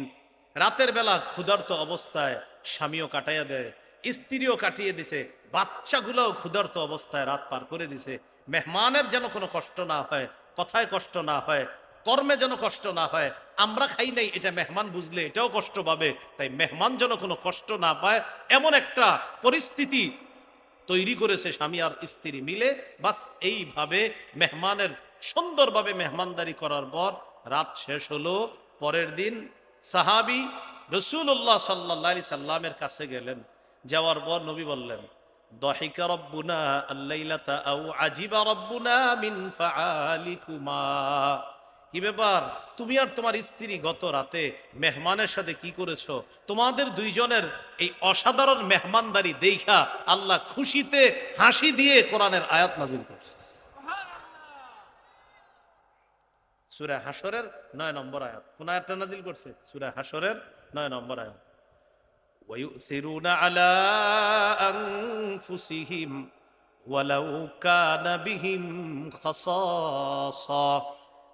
রাতের বেলা ক্ষুধার্ত অবস্থায় স্বামীও কাটাইয়া দেয়, স্ত্রীও কাটিয়ে দিছে, বাচ্চাগুলোও ক্ষুধার্ত অবস্থায় রাত পার করে দিছে। মেহমানের যেন কোনো কষ্ট না হয়, কথায় কষ্ট না হয়, কর্মে যেন কষ্ট না হয়। আমরা খাই নাই এটা মেহমান বুঝলে এটাও কষ্ট পাবে, তাই মেহমান যেন কোনো কষ্ট না পায় এমন একটা পরিস্থিতি তৈরি করেছে স্বামী আর স্ত্রী মিলে। বাস এইভাবে মেহমানের সুন্দরভাবে মেহমানদারি করার পর রাত শেষ হলো। পরের দিন সাহাবী রাসূলুল্লাহ সাল্লাল্লাহু আলাইহি সাল্লামের কাছে গেলেন। যাওয়ার পর নবী বললেন, দহিকা রব্বুনা আল্লাইলাতা আও আজিবা রব্বুনা মিন ফাআলিকুমা। কি ব্যাপার, তুমি আর তোমার স্ত্রী গত রাতে মেহমানের সাথে কি করেছো? তোমাদের দুইজনের এই অসাধারণ মেহমানদারি দেখা আল্লাহ খুশিতে হাসি দিয়ে কোরআনের আয়াত নাজিল করছে। সূরা হাশরের 9 নম্বর আয়াত। কোন আয়াতটা নাজিল করছে? সূরা হাশরের 9 নম্বর আয়াত। ওয়ায়ুসিরুনা আলা আনফুসিহিম ওয়ালাউ কানা বিহিম খাসাসা।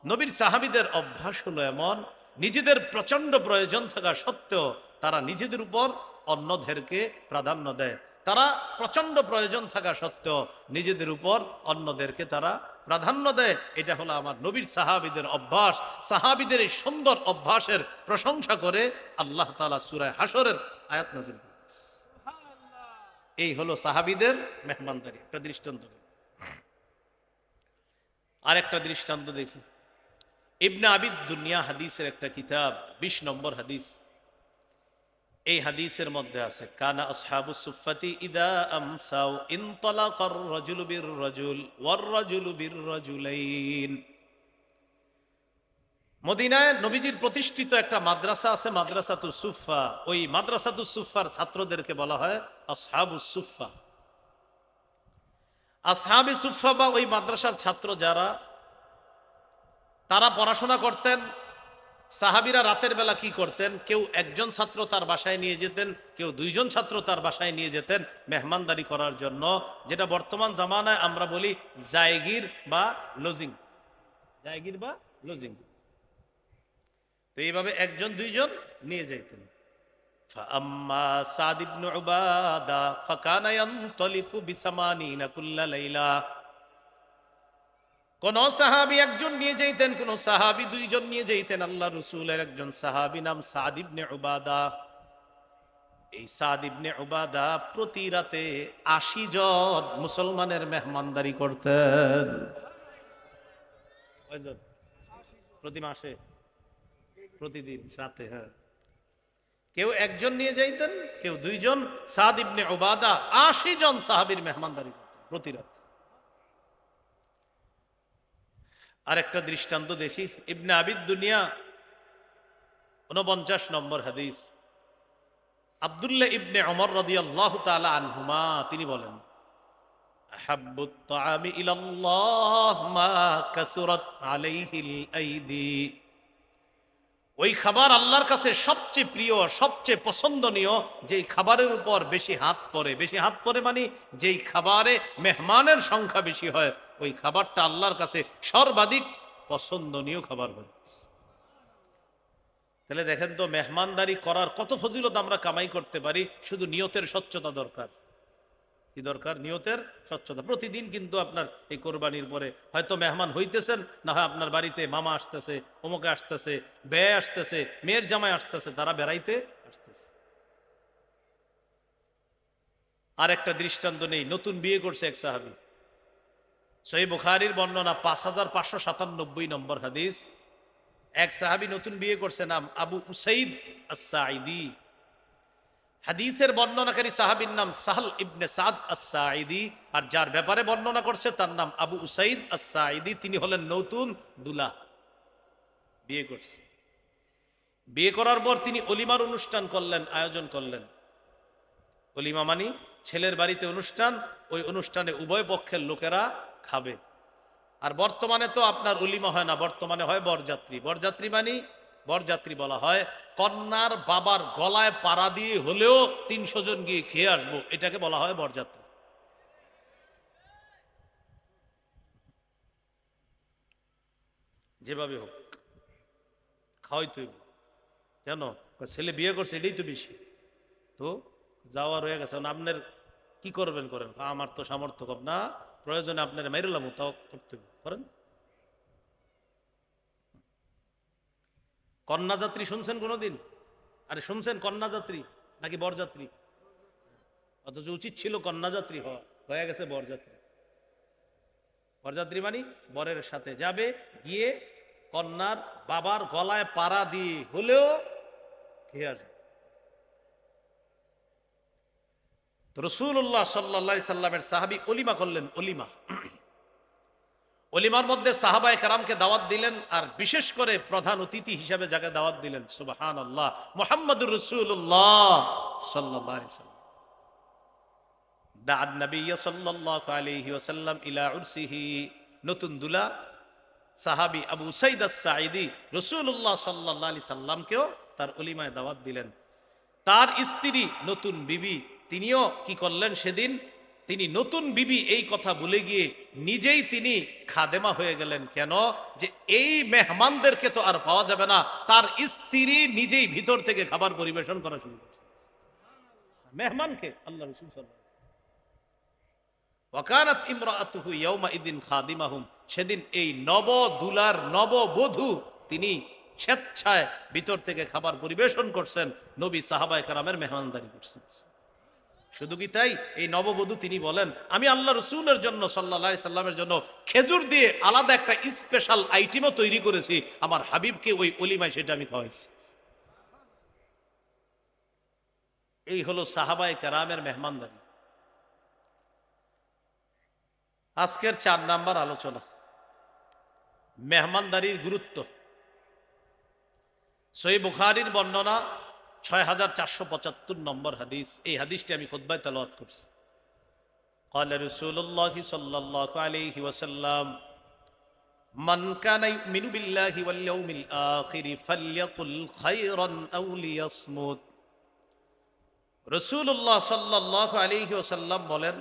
নবীর সাহাবীদের অভ্যাস হলো এমন, নিজেদের প্রচন্ড প্রয়োজন থাকা সত্ত্বেও তারা নিজেদের উপর অন্যদেরকে প্রাধান্য দেয়। তারা প্রচন্ড প্রয়োজন থাকা সত্ত্বেও নিজেদের উপর অন্যদেরকে তারা প্রাধান্য দেয়। এটা হলো আমার নবীর সাহাবীদের অভ্যাস। সাহাবীদের এই সুন্দর অভ্যাসের প্রশংসা করে আল্লাহ তাআলা সূরা হাশরের আয়াত নাযিল করেছেন। এই হলো সাহাবীদের মেহমানদারি। একটা দৃষ্টান্ত, আর একটা দৃষ্টান্ত দেখি। ইবনে আবিদ দুনিয়া হাদিসের একটা কিতাব, 20 নম্বর হাদিস। এই হাদিসের মধ্যে আছে, কানা আসহাবুস সুফফাতি ইদা আমসাউ ইনতালাকার রাজুলু বির রাজুল ওয়ার রাজুলু বির রাজুলাইন। মদিনায় নবীজির প্রতিষ্ঠিত একটা মাদ্রাসা আছে, মাদ্রাসাতুস সুফফা। ওই মাদ্রাসাতুস সুফফার ছাত্রদেরকে বলা হয় আসহাবুস সুফফা। আসহাবে সুফফা বা ওই মাদ্রাসার ছাত্র যারা, তারা পড়াশোনা করতেন। সাহাবীরা রাতের বেলা কি করতেন? কেউ একজন ছাত্র তার বাসায় নিয়ে যেতেন, কেউ দুইজন ছাত্র তার বাসায় নিয়ে যেতেন মেহমানদারি করার জন্য, যেটা বর্তমান জামানায় আমরা বলি জায়গির বা লজিং। জায়গির বা লজিং। তো এইভাবে একজন দুইজন নিয়ে যাইতেন। ফাআম্মা সাদ ইবনে উবাদা ফাকানা ইয়ানতালিকু বিসামানিনা কুল্লা লাইলা। কোন সাহাবী একজন নিয়ে যাইতেন, কোন সাহাবী দুইজন নিয়ে যাইতেন। আল্লাহ রাসূলের একজন সাহাবী নাম সাদ ইবনে উবাদা। এই সাদ ইবনে উবাদা প্রতি রাতে 80 জন মুসলমানের মেহমানদারি করতেন। কয়জন? প্রতি মাসে, প্রতিদিন রাতে। হ্যাঁ, কেউ একজন নিয়ে যাইতেন, কেউ দুইজন। সাদ ইবনে উবাদা 80 জন সাহাবীর মেহমানদারি করতেন প্রতি রাতে। আরেকটা দৃষ্টান্ত দেখি, ইবনে আবিদ দুনিয়া 49 নম্বর হাদিস। আব্দুল্লাহ ইবনে ওমর রাদিয়াল্লাহু তাআলা আনহুমা তিনি বলেন, আহাব্বুত তাআমি ইলাল্লাহ মা কাসুরাত আলাইহিল আইদি। ওই খাবার আল্লাহর কাছে সবচেয়ে প্রিয়, সবচেয়ে পছন্দনীয় যেই খাবারের উপর বেশি হাত পড়ে। বেশি হাত পড়ে মানে যেই খাবারে মেহমানের সংখ্যা বেশি হয়, ওই খাবারটা আল্লাহর কাছে সর্বাধিক পছন্দনীয় খাবার হয়। তাহলে দেখেন তো, মেহমানদারি করার কত ফজিলত আমরা কামাই করতে পারি, শুধু নিয়তের স্বচ্ছতা দরকার। কি দরকার? নিয়তের স্বচ্ছতা। প্রতিদিন কিন্তু আপনার এই কোরবানির পরে হয়তো মেহমান হইতেছেন, না হয় আপনার বাড়িতে মামা আসতেছে, অমুকে আসতেছে, ব্যয় আসতেছে, মেয়ের জামাই আসতেছে, তারা বেড়াইতে আসতেছে। আর একটা দৃষ্টান্ত নেই, নতুন বিয়ে করছে এক সাহাবী, সহিহ বুখারীর বর্ণনা 5597 নম্বর হাদিস। এক সাহাবী নতুন বিয়ে করছে, নাম আবু উসাইদ আস-সাঈদী। হাদিসের বর্ণনাকারী সাহাবীর নাম সাহল ইবনে সাদ আস-সাঈদী, আর যার ব্যাপারে বর্ণনা করছে তার নাম আবু উসাইদ আস-সাঈদী। তিনি হলেন নতুন দুলা, বিয়ে করছে। বিয়ে করার পর তিনি অলিমার অনুষ্ঠান করলেন, আয়োজন করলেন। অলিমা মানি ছেলের বাড়িতে অনুষ্ঠান, ওই অনুষ্ঠানে উভয় পক্ষের লোকেরা খাবে। আর বর্তমানে তো আপনার অলিমা হয় না, বর্তমানে হয় বরযাত্রী। বরযাত্রী মানি, বরযাত্রী বলা হয় কন্যার বাবার গলায় পাড়া দিয়ে হলেও 300 জন গিয়ে খেয়ে আসবো, এটাকে বলা হয় বরযাত্রী। যেভাবে হোক খাওয়াই তো, কেন? ছেলে বিয়ে করছে এটাই তো বেশি, তো যাওয়া রয়ে গেছে। আপনার কি করবেন করেন, আমার তো সামর্থ্য কম না, প্রয়োজনে আপনার মেরেলাম, তাও করতে করেন। কন্যাযাত্রী শুনছেন কোনোদিন? আরে শুনছেন কন্যাযাত্রী নাকি বরযাত্রী? অথচ উচিত ছিল কন্যাযাত্রী হওয়া, হয়ে গেছে বরযাত্রী। বরযাত্রী মানে বরের সাথে যাবে, গিয়ে কন্যার বাবার গলায় পাড়া দিয়ে হলেও খেয়ে আসবে। রাসূলুল্লাহ সাল্লাল্লাহু আলাইহি সাল্লামের সাহাবী অলিমা করলেন। অলিমা, অলিমার মধ্যে সাহাবায়ে কেরামকে দাওয়াত দিলেন, আর বিশেষ করে প্রধান অতিথি হিসাবে যাকে দাওয়াত দিলেন, সুবহানাল্লাহ, মুহাম্মদুর রাসূলুল্লাহ সাল্লাল্লাহু আলাইহি সাল্লাম। দা'আন নবিয়্য সাল্লাল্লাহু আলাইহি ওয়াসাল্লাম ইলা উরসিহি। নতুন দুলা সাহাবী আবু উসাইদ আস-সাঈদী রাসূলুল্লাহ সাল্লাল্লাহু আলাইহি সাল্লামকেও তার অলিমায় দাওয়াত দিলেন। তার স্ত্রী নতুন বিবি, তিনিও কি করলেন সেদিন? তিনি নতুন বিবি এই কথা ভুলে গিয়ে নিজেই তিনি খাদেমা হয়ে গেলেন। কেন? যে এই মেহমানদেরকে তো আর পাওয়া যাবে না, তার স্ত্রী নিজেই ভিতর থেকে খাবার পরিবেশন করা শুরু করছে মেহমানকে। আল্লাহ রাসূল সাল্লাল্লাহু আলাইহি ওয়াসাল্লাম, ওয়াকানাত ইমরাআতুহু ইয়াওমাইদিন খাদিমাহুম। সেদিন এই নবদুলার নববধূ তিনি স্বেচ্ছায় ভিতর থেকে খাবার পরিবেশন করছেন, নবী সাহাবায়ে কেরামের মেহমানদারি করছেন। শুধু কি তাই, এই নববধূ তিনি বলেন, আমি আল্লাহ রসুলের জন্য সাল্লাল্লাহু আলাইহি সাল্লামের জন্য খেজুর দিয়ে আলাদা একটা স্পেশাল আইটেমও তৈরি করেছি, আমার হাবিবকে ওই অলিমায় সেটা আমি খাওয়াইছি। এই হলো সাহাবায়ে কেরামের মেহমানদারি। আজকের 4 নাম্বার আলোচনা, মেহমানদারির গুরুত্ব। সহিহ বুখারীর বর্ণনা 6475 নম্বর হাদিস। এই হাদিসটি আমি খুতবায় তেলাওয়াত করছি। قال رسول الله صلى الله عليه وسلم من كان يؤمن بالله واليوم الآخر فليقل خيرا أو ليصمت। রাসূলুল্লাহ সাল্লাল্লাহু আলাইহি ওয়াসাল্লাম বলেন,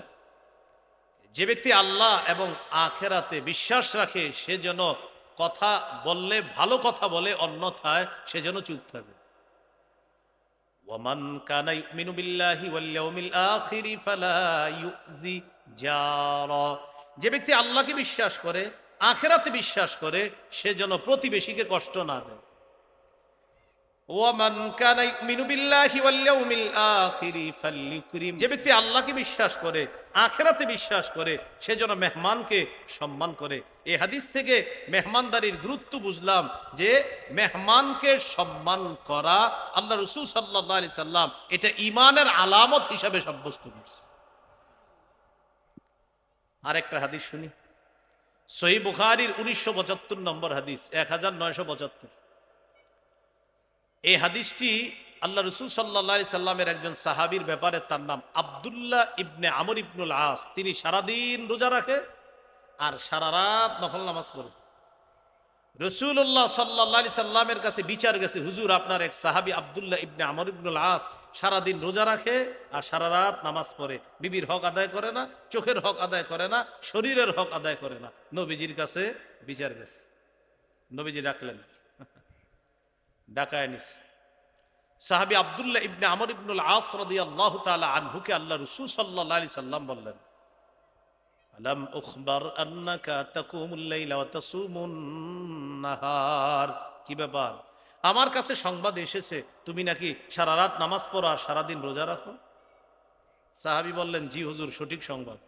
যে ব্যক্তি আল্লাহ এবং আখিরাতে বিশ্বাস রাখে সে যেন কথা বললে ভালো কথা বলে, অন্যথায় সে যেন চুপ থাকে। ওয়ামান কানা ইউমিনু বিল্লাহি ওয়াল ইয়াউমিল আখির ফালা ইউজি জারা। যে ব্যক্তি আল্লাহকে বিশ্বাস করে, আখিরাতে বিশ্বাস করে, সে যেন প্রতিবেশীকে কষ্ট না দেয়। ওয়ামান কানা ইউমিনু বিল্লাহি ওয়াল ইয়াউমিল আখির ফালইউকরিম। যে ব্যক্তি আল্লাহকে বিশ্বাস করে, আখিরাতে বিশ্বাস করে, সে যেন মেহমানকে সম্মান করে। এই হাদিস থেকে মেহমানদারির গুরুত্ব বুঝলাম, যে মেহমানকে সম্মান করা আল্লাহ রাসূল সাল্লাল্লাহু আলাইহি সাল্লাম এটা ঈমানের আলামত হিসাবে সাব্যস্ত করেছে। আরেকটা হাদিস শুনি, সহিহ বুখারীর 1975 নম্বর হাদিস, 1975। এই হাদিসটি আল্লাহ রাসূল সাল্লাল্লাহু আলাইহি সাল্লামের একজন সাহাবীর ব্যাপারে, তার নাম আব্দুল্লাহ ইবনে আমর ইবনুল আস। তিনি সারাদিন রোজা রাখে আর সারা রাত নফল নামাজ পড়ে। রাসূলুল্লাহ সাল্লাল্লাহু আলাইহি সাল্লামের কাছে বিচার গেছে, হুজুর আপনার এক সাহাবী আব্দুল্লাহ ইবনে আমর ইবনুল আস সারাদিন রোজা রাখে আর সারা রাত নামাজ পড়ে, বিবির হক আদায় করে না, চোখের হক আদায় করে না, শরীরের হক আদায় করে না। নবীজির কাছে বিচার গেছে, নবীজি ডাকলেন, ডাকায় নিছে। সাহাবী আব্দুল্লাহ ইবনে আমর ইবনুল আস রাদিয়াল্লাহু তাআলা আনহুকে আল্লাহ রাসূল সাল্লাল্লাহু আলাইহি সাল্লাম বললেন, আলাম উখবার আন্নাকা তাকুমুল লাইলা ওয়া তাসুমুন নাহার। কি ব্যাপার, আমার কাছে সংবাদ এসেছে তুমি নাকি সারা রাত নামাজ পড়ো আর সারাদিন রোজা রাখো। সাহাবী বললেন, জি হুজুর, সঠিক সংবাদ।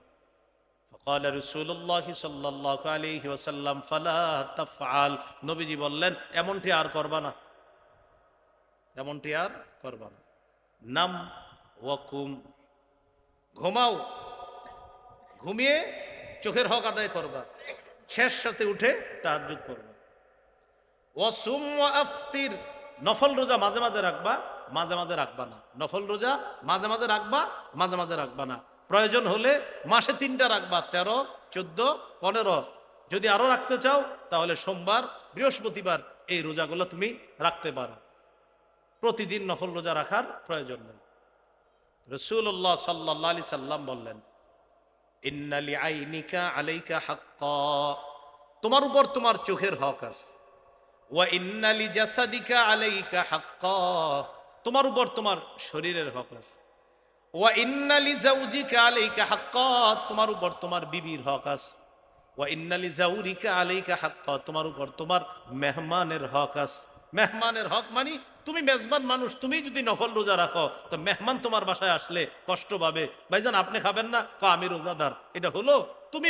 ফাকাল রাসূলুল্লাহ সাল্লাল্লাহু আলাইহি ওয়াসাল্লাম ফালা তাফআল। নবীজি বললেন, এমনটি আর করবা না, এমনটি আর করবা না। নাম ওয়াকুম, ঘুমাও, ঘুমিয়ে চোখের হক আদায় করবা, শেষ সাথে উঠে তাহাজ্জুদ পড়বা। ওয়াসুম ওয়া আফতির, নফল রোজা মাঝে মাঝে রাখবা, মাঝে মাঝে রাখবা না। নফল রোজা মাঝে মাঝে রাখবা, মাঝে মাঝে রাখবা না। প্রয়োজন হলে মাসে 3টা রাখবা, 13, 14, 15। যদি আরো রাখতে চাও তাহলে সোমবার, বৃহস্পতিবার এই রোজাগুলো তুমি রাখতে পারো। প্রতিদিন নফল রোজা রাখার প্রয়োজন নেই। রাসূলুল্লাহ সাল্লাল্লাহু আলাইহি সাল্লাম বললেন, ইন্না লিআইনিকা আলাইকা হাক্কা, তোমার উপর তোমার চোখের হক আছে। ওয়া ইন্না লিজাসাদিকা আলাইকা হাক্কা, তোমার উপর তোমার শরীরের হক আছে। ওয়া ইন্না লিজাওজিকা আলাইকা হাক্কা, তোমার উপর তোমার বিবির হক আছে। ওয়া ইন্না লিজাউরিকা আলাইকা হাক্কা, তোমার উপর তোমার মেহমানের হক আছে। মেহমানের হক মানে তুমি মেজবান মানুষ, তুমি যদি নফল রোজা রাখো তো মেহমান তোমার বাসায় আসলে কষ্ট পাবে। ভাইজান আপনি খাবেন না, আমি রোজাদার, এটা হলো? তুমি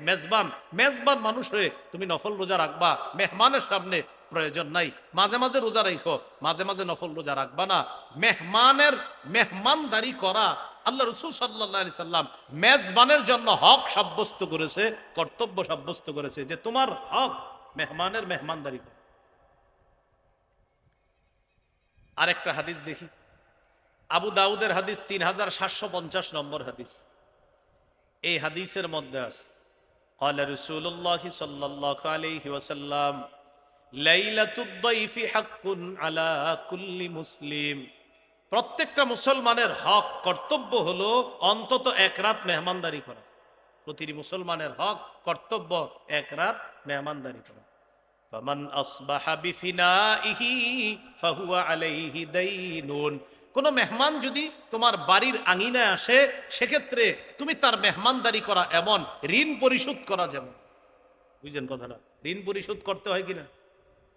মেজবান, মেজবান মানুষ হয়ে তুমি নফল রোজা রাখবা মেহমানের সামনে, প্রয়োজন নাই। মাঝে মাঝে রোজা রাখো, মাঝে মাঝে নফল রোজা রাখবা না। মেহমানের মেহমানদারি করা আল্লাহ রাসূল সাল্লাল্লাহু আলাইহি সাল্লাম মেজবানের জন্য হক সাব্যস্ত করেছে, কর্তব্য সাব্যস্ত করেছে যে তোমার হক মেহমানের মেহমানদারি করা। আরেকটা হাদিস দেখি, আবু দাউদের হাদিস 3750 নম্বর হাদিস। এই হাদিসের মধ্যে আছে, قال رسول الله صلى الله عليه وسلم ليلة الضيف حق على كل مسلم, প্রত্যেকটা মুসলমানের হক কর্তব্য হলো অন্তত এক রাত মেহমানদারি করা। প্রতিটি মুসলমানের হক কর্তব্য এক রাত মেহমানদারি করা। ফামান আসবাহা বিফিনাইহি ফাহুয়া আলাইহি দাইনুন, কোন মেহমান যদি তোমার বাড়ির আঙিনায় আসে সেক্ষেত্রে তুমি তার মেহমানদারি করা এমন ঋণ পরিশোধ করা যেমন। বুঝছেন কথাটা? ঋণ পরিশোধ করতে হয় কিনা?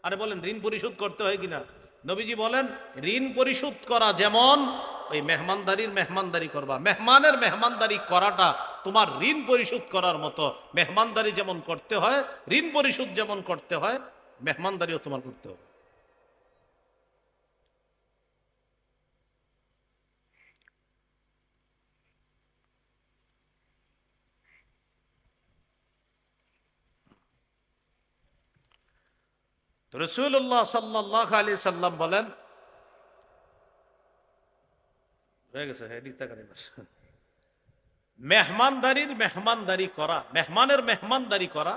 আরে বলেন, ঋণ পরিশোধ করতে হয় কিনা? নবীজি বলেন, ঋণ পরিশোধ করা যেমন ওই মেহমানদারির মেহমানদারি করবা। মেহমানের মেহমানদারি করাটা তোমার ঋণ পরিশোধ করার মতো। মেহমানদারি যেমন করতে হয়, ঋণ পরিশোধ যেমন করতে হয়, মেহমানদারিও তোমার করতে হবে। রাসূলুল্লাহ সাল্লাল্লাহু আলাইহি সাল্লাম বলেন, হয়ে গেছে, হ্যাঁ দিতে পারেন। মেহমানদারির মেহমানদারি করা, মেহমানের মেহমানদারি করা,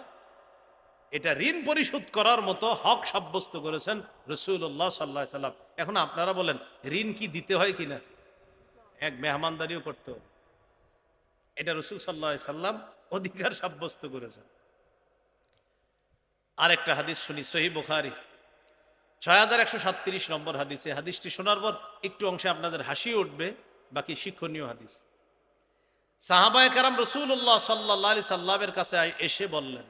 এটা ঋণ পরিশোধ করার মতো হক সাব্যস্ত করেছেন রাসূলুল্লাহ সাল্লাল্লাহু আলাইহি সাল্লাম। এখন আপনারা বলেন, ঋণ কি দিতে হয় কিনা? এক মেহমানদারিও করতে হবে, এটা রাসূল সাল্লাল্লাহু আলাইহি সাল্লাম অধিকার সাব্যস্ত করেছেন। আরেকটা হাদিস শুনি, সহিহ বুখারী 6137 নম্বর হাদিস। এই হাদিসটি শোনার পর একটু অংশে আপনাদের হাসি উঠবে, বাকি শিক্ষণীয় হাদিস। সাহাবায়ে কেরাম রাসূলুল্লাহ সাল্লাল্লাহু আলাইহি সাল্লামের কাছে এসে বললেন,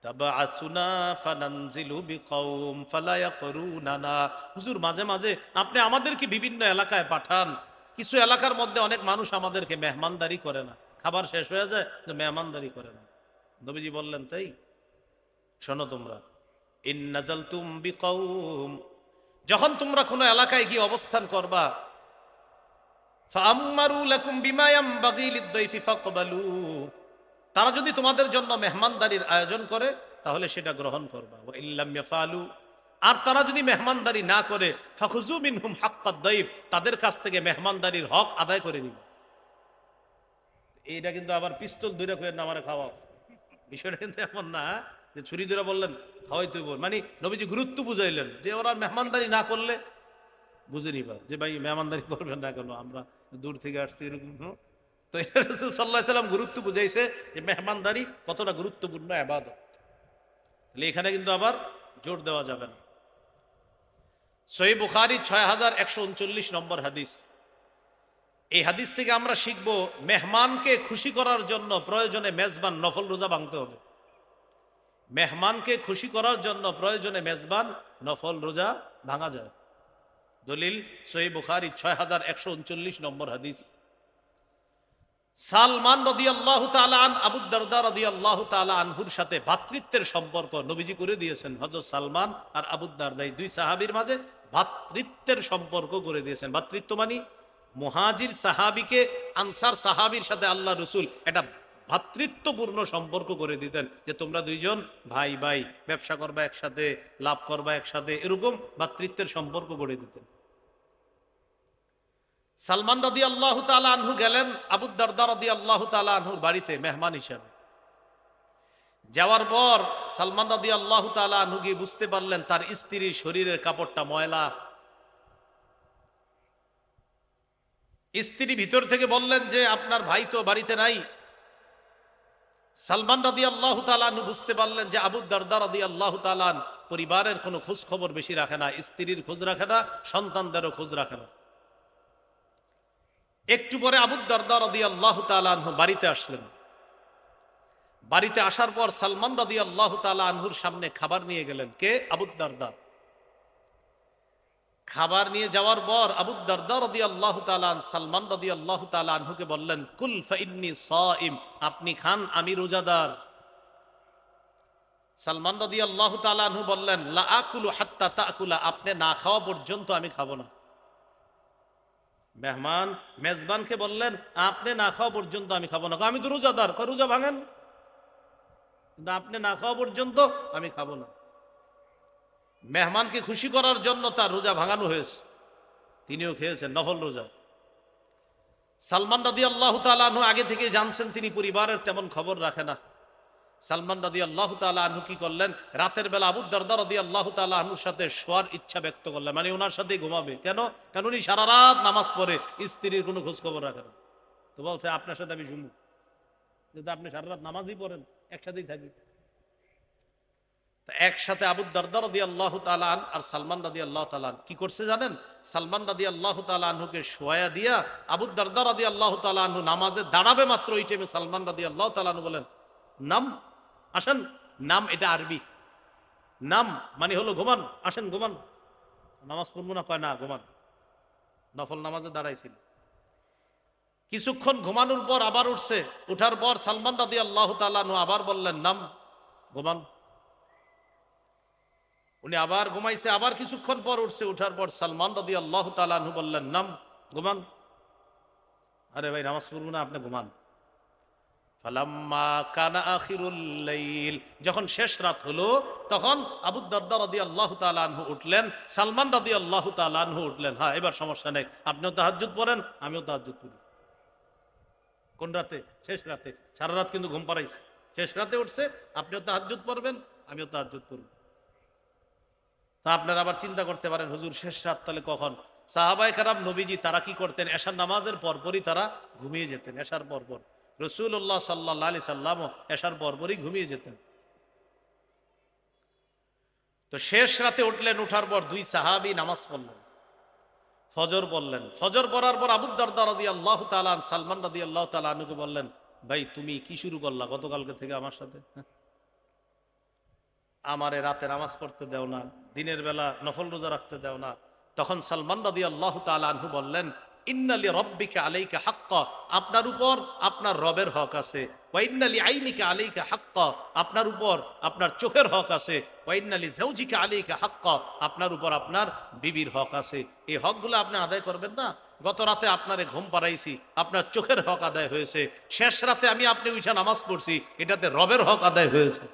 তাবাআসুনা ফানানজিলু বিকওম ফালা ইয়াকরুনানা, হুজুর মাঝে মাঝে আপনি আমাদেরকে বিভিন্ন এলাকায় পাঠান, কিছু এলাকার মধ্যে অনেক মানুষ আমাদেরকে মেহমানদারি করে না, খাবার শেষ হয়ে যায় তো মেহমানদারি করে না। নবীজি বললেন, তাই শোনো তোমরা, ইন নাজালতুম বিকওম, যখন তোমরা কোনো এলাকায় গিয়ে অবস্থান করবা, ফাআম্মারু লাকুম বিমা ইয়ামবাগি লিদ-দাইফি ফাকবালু, তারা যদি তোমাদের জন্য মেহমানদারির আয়োজন করে তাহলে সেটা গ্রহণ করবা। ওয়া ইল্লাম ইয়াফালু, আর তারা যদি মেহমানদারি না করে, ফাখুযু মিনহুম হাক্কাদ দাইফ, তাদের কাছ থেকে মেহমানদারির হক আদায় করে নিবা। এইটা কিন্তু আবার পিস্তল ধরে কইেন না আমারে খাওয়াও, বিষয়টা কিন্তু এমন না যে ছুরি ধরে বললেন খাওয়াই তুই বল, মানে নবীজি গুরুত্ব বুঝাইলেন যে ওরা মেহমানদারি না করলে বুঝে নিবা যে ভাই মেহমানদারি করবেন না কেন, আমরা দূর থেকে আসছি এরকম। তো রাসূল সাল্লাল্লাহু আলাইহি সাল্লাম গুরুত্ব বুঝাইছে যে মেহমানদারি কতটা গুরুত্বপূর্ণ ইবাদত। তাহলে এখানে কিন্তু আবার জোর দেওয়া যাবে না। সহিহ বুখারী 6139 নম্বর হাদিস। এই হাদিস থেকে আমরা শিখব মেহমানকে খুশি করার জন্য প্রয়োজনে মেজবান নফল রোজা ভাঙতে হবে। মেহমানকে খুশি করার জন্য প্রয়োজনে মেজবান নফল রোজা ভাঙা যায়। দলিল সহিহ বুখারী 6139 নম্বর হাদিস। সালমান রাদিয়াল্লাহু তাআলা আন আবু দারদা রাদিয়াল্লাহু তাআলা আনহুর সাথে ভ্রাতৃত্বের সম্পর্ক নবীজি করে দিয়েছেন। হযরত সালমান আর আবু দারদা এই দুই সাহাবীর মাঝে ভ্রাতৃত্বের সম্পর্ক করে দিয়েছেন। ভ্রাতৃত্ব মানে মুহাজির সাহাবীকে আনসার সাহাবীর সাথে আল্লাহ রাসূল এটা ভ্রাতৃত্বপূর্ণ সম্পর্ক করে দিতেন, যে তোমরা দুইজন ভাই ভাই, ব্যবসা করবা একসাথে, লাভ করবা একসাথে, এরকম ভ্রাতৃত্বের সম্পর্ক গড়ে দিতেন। সালমান রাদিয়াল্লাহু তাআলা আনহু গেলেন আবু দারদা রাদিয়াল্লাহু তাআলা আনহুর বাড়িতে মেহমান হিসেবে। যাওয়ার পর সালমান রাদিয়াল্লাহু তাআলা আনহু গিয়ে বুঝতে পারলেন তার স্ত্রীর শরীরের কাপড়টা ময়লা। স্ত্রী ভিতর থেকে বললেন যে আপনার ভাই তো বাড়িতে নাই। সালমান রাদিয়াল্লাহু তাআলা আনহু বুঝতে পারলেন যে আবু দারদা রাদিয়াল্লাহু তাআলা পরিবারের কোনো খোঁজ খবর বেশি রাখে না, স্ত্রীর খোঁজ রাখে না, সন্তানদেরও খোঁজ রাখে না। একটু পরে আবু দারদা রাদিয়াল্লাহু তাআলা আনহু বাড়িতে আসলেন। বাড়িতে আসার পর সালমান রাদিয়াল্লাহু তাআলা আনহুর সামনে খাবার নিয়ে গেলেন। কে? আবু দারদা। খাবার নিয়ে যাওয়ার পর আবু দারদা রাদিয়াল্লাহু তাআলা আন সালমান রাদিয়াল্লাহু তাআলা আনহুকে বললেন, কুল ফাইন্নী সাইম, আপনি খান, আমি রোজাদার। সালমান রাদিয়াল্লাহু তাআলা আনহু বললেন, লা আকুলু হাত্তা তাকুলা, আপনি না খাওয়া পর্যন্ত আমি খাবো না। মেহমান মেজবানকে বললেন, আপনি না খাওয়া পর্যন্ত আমি খাবো না। আমি তো রোজাদার। রোজা ভাঙেন, কিন্তু আপনি না খাওয়া পর্যন্ত আমি খাবো না। মেহমানকে খুশি করার জন্য তার রোজা ভাঙানো হয়েছে, তিনিও খেয়েছেন নফল রোজা। সালমান রাদিয়াল্লাহু তাআলা আনহু আগে থেকে জানছেন তিনি পরিবারের তেমন খবর রাখে না। সালমান রাদিয়াল্লাহু তাআলা আনহু কি করলেন, রাতের বেলা আবু দারদা রাদিয়াল্লাহু তাআলা আনহুর সাথে শোয়ার ইচ্ছা ব্যক্ত করলেন, মানে ওনার সাথেই ঘুমাবে। কেন? কারণ উনি সারা রাত নামাজ পড়ে, স্ত্রীর কোনো খোঁজ খবর রাখে না। তো বলছে আপনার সাথে আমি ঘুমু, যদি আপনি সারা রাত নামাজই পড়েন, একসাথেই থাকি। একসাথে আবু দারদা রাদিয়াল্লাহু তাআলা আন আর সালমান রাদিয়াল্লাহু তাআলা আন কি করছে জানেন? সালমান রাদিয়াল্লাহু তাআলা আনহুকে শোয়া দিয়া আবু দারদা রাদিয়াল্লাহু তাআলা আনহু নামাজে দাঁড়াবে মাত্র ওই টাইমে সালমান রাদিয়াল্লাহু তাআলা আনহু বলেন, নাম, আসেন। নাম এটা আরবি, নাম মানে হলো ঘুমান, আসেন ঘুমান। নামাজ পড়বো না? কয় না, ঘুমান। নফল নামাজে দাঁড়াইছিল। কিছুক্ষণ ঘুমানোর পর আবার উঠছে। উঠার পর সালমান রাদিয়াল্লাহু তাআলা আনহু আবার বললেন, নাম, ঘুমান। উনি আবার ঘুমাইছে, আবার কিছুক্ষণ পর উঠছে। উঠার পর সালমান রাদিয়াল্লাহু তাআলা আনহু বললেন, নাম, ঘুমান। আরে ভাই নামাজ পড়বো না, আপনি ঘুমান। ফালাম্মা কানা আখিরুল লাইল, যখন শেষ রাত হলো তখন আবু দারদা রাদিয়াল্লাহু তাআলা আনহু উঠলেন, সালমান রাদিয়াল্লাহু তাআলা আনহু উঠলেন। হ্যাঁ, এবার সমস্যা নেই, আপনিও তাহাজ্জুদ পড়েন, আমিও তাহাজ্জুদ পড়ি। কোন রাতে? শেষ রাতে। সারা রাত কিন্তু ঘুম পাড়াইছে, শেষ রাতে উঠছে, আপনিও তাহাজ্জুদ পড়বেন, আমিও তাহাজ্জুদ পড়ব। তা আপনারা আবার চিন্তা করতে পারেন, হুজুর শেষ রাত তাহলে কখন? সাহাবায়ে কেরাম নবীজি তারা কি করতেন? এশার নামাজের পরপরই তারা ঘুমিয়ে যেতেন। এশার পরপর রাসূলুল্লাহ সাল্লাল্লাহু আলাইহি সাল্লাম এশার পরপরই ঘুমিয়ে যেতেন। তো শেষ রাতে উঠলেন, উঠার পর দুই সাহাবী নামাজ পড়লেন, ফজর পড়লেন। ফজর পড়ার পর আবু দারদা রাদিয়াল্লাহু তাআলা আন সালমান রাদিয়াল্লাহু তাআলা আনহুকে বললেন, ভাই তুমি কি শুরু করলা গতকালকে থেকে আমার সাথে? আমারে রাতে নামাজ পড়তে দেও না, দিনের বেলা নফল রোজা রাখতে দেও না। তখন সালমান রাদিয়াল্লাহু তাআলা আনহু বললেন, ইন্না লিরাব্বিকা আলাইকা হাক্কা, আপনার উপর আপনার রবের হক আছে। ওয়া ইন্না লিআইনিকা আলাইকা হাক্কা, আপনার উপর আপনার চোখের হক আছে। ওয়া ইন্না লিজাওজিকা আলাইকা হাক্কা, আপনার উপর আপনার বিবির হক আছে। এই হকগুলো আপনি আদায় করবেন না? গত রাতে আপনারে ঘুম পাড়াইছি, আপনার চোখের হক আদায় হয়েছে। শেষ রাতে আমি আপনি উঠা নামাজ পড়ছি, এটাতে রবের হক আদায় হয়েছে।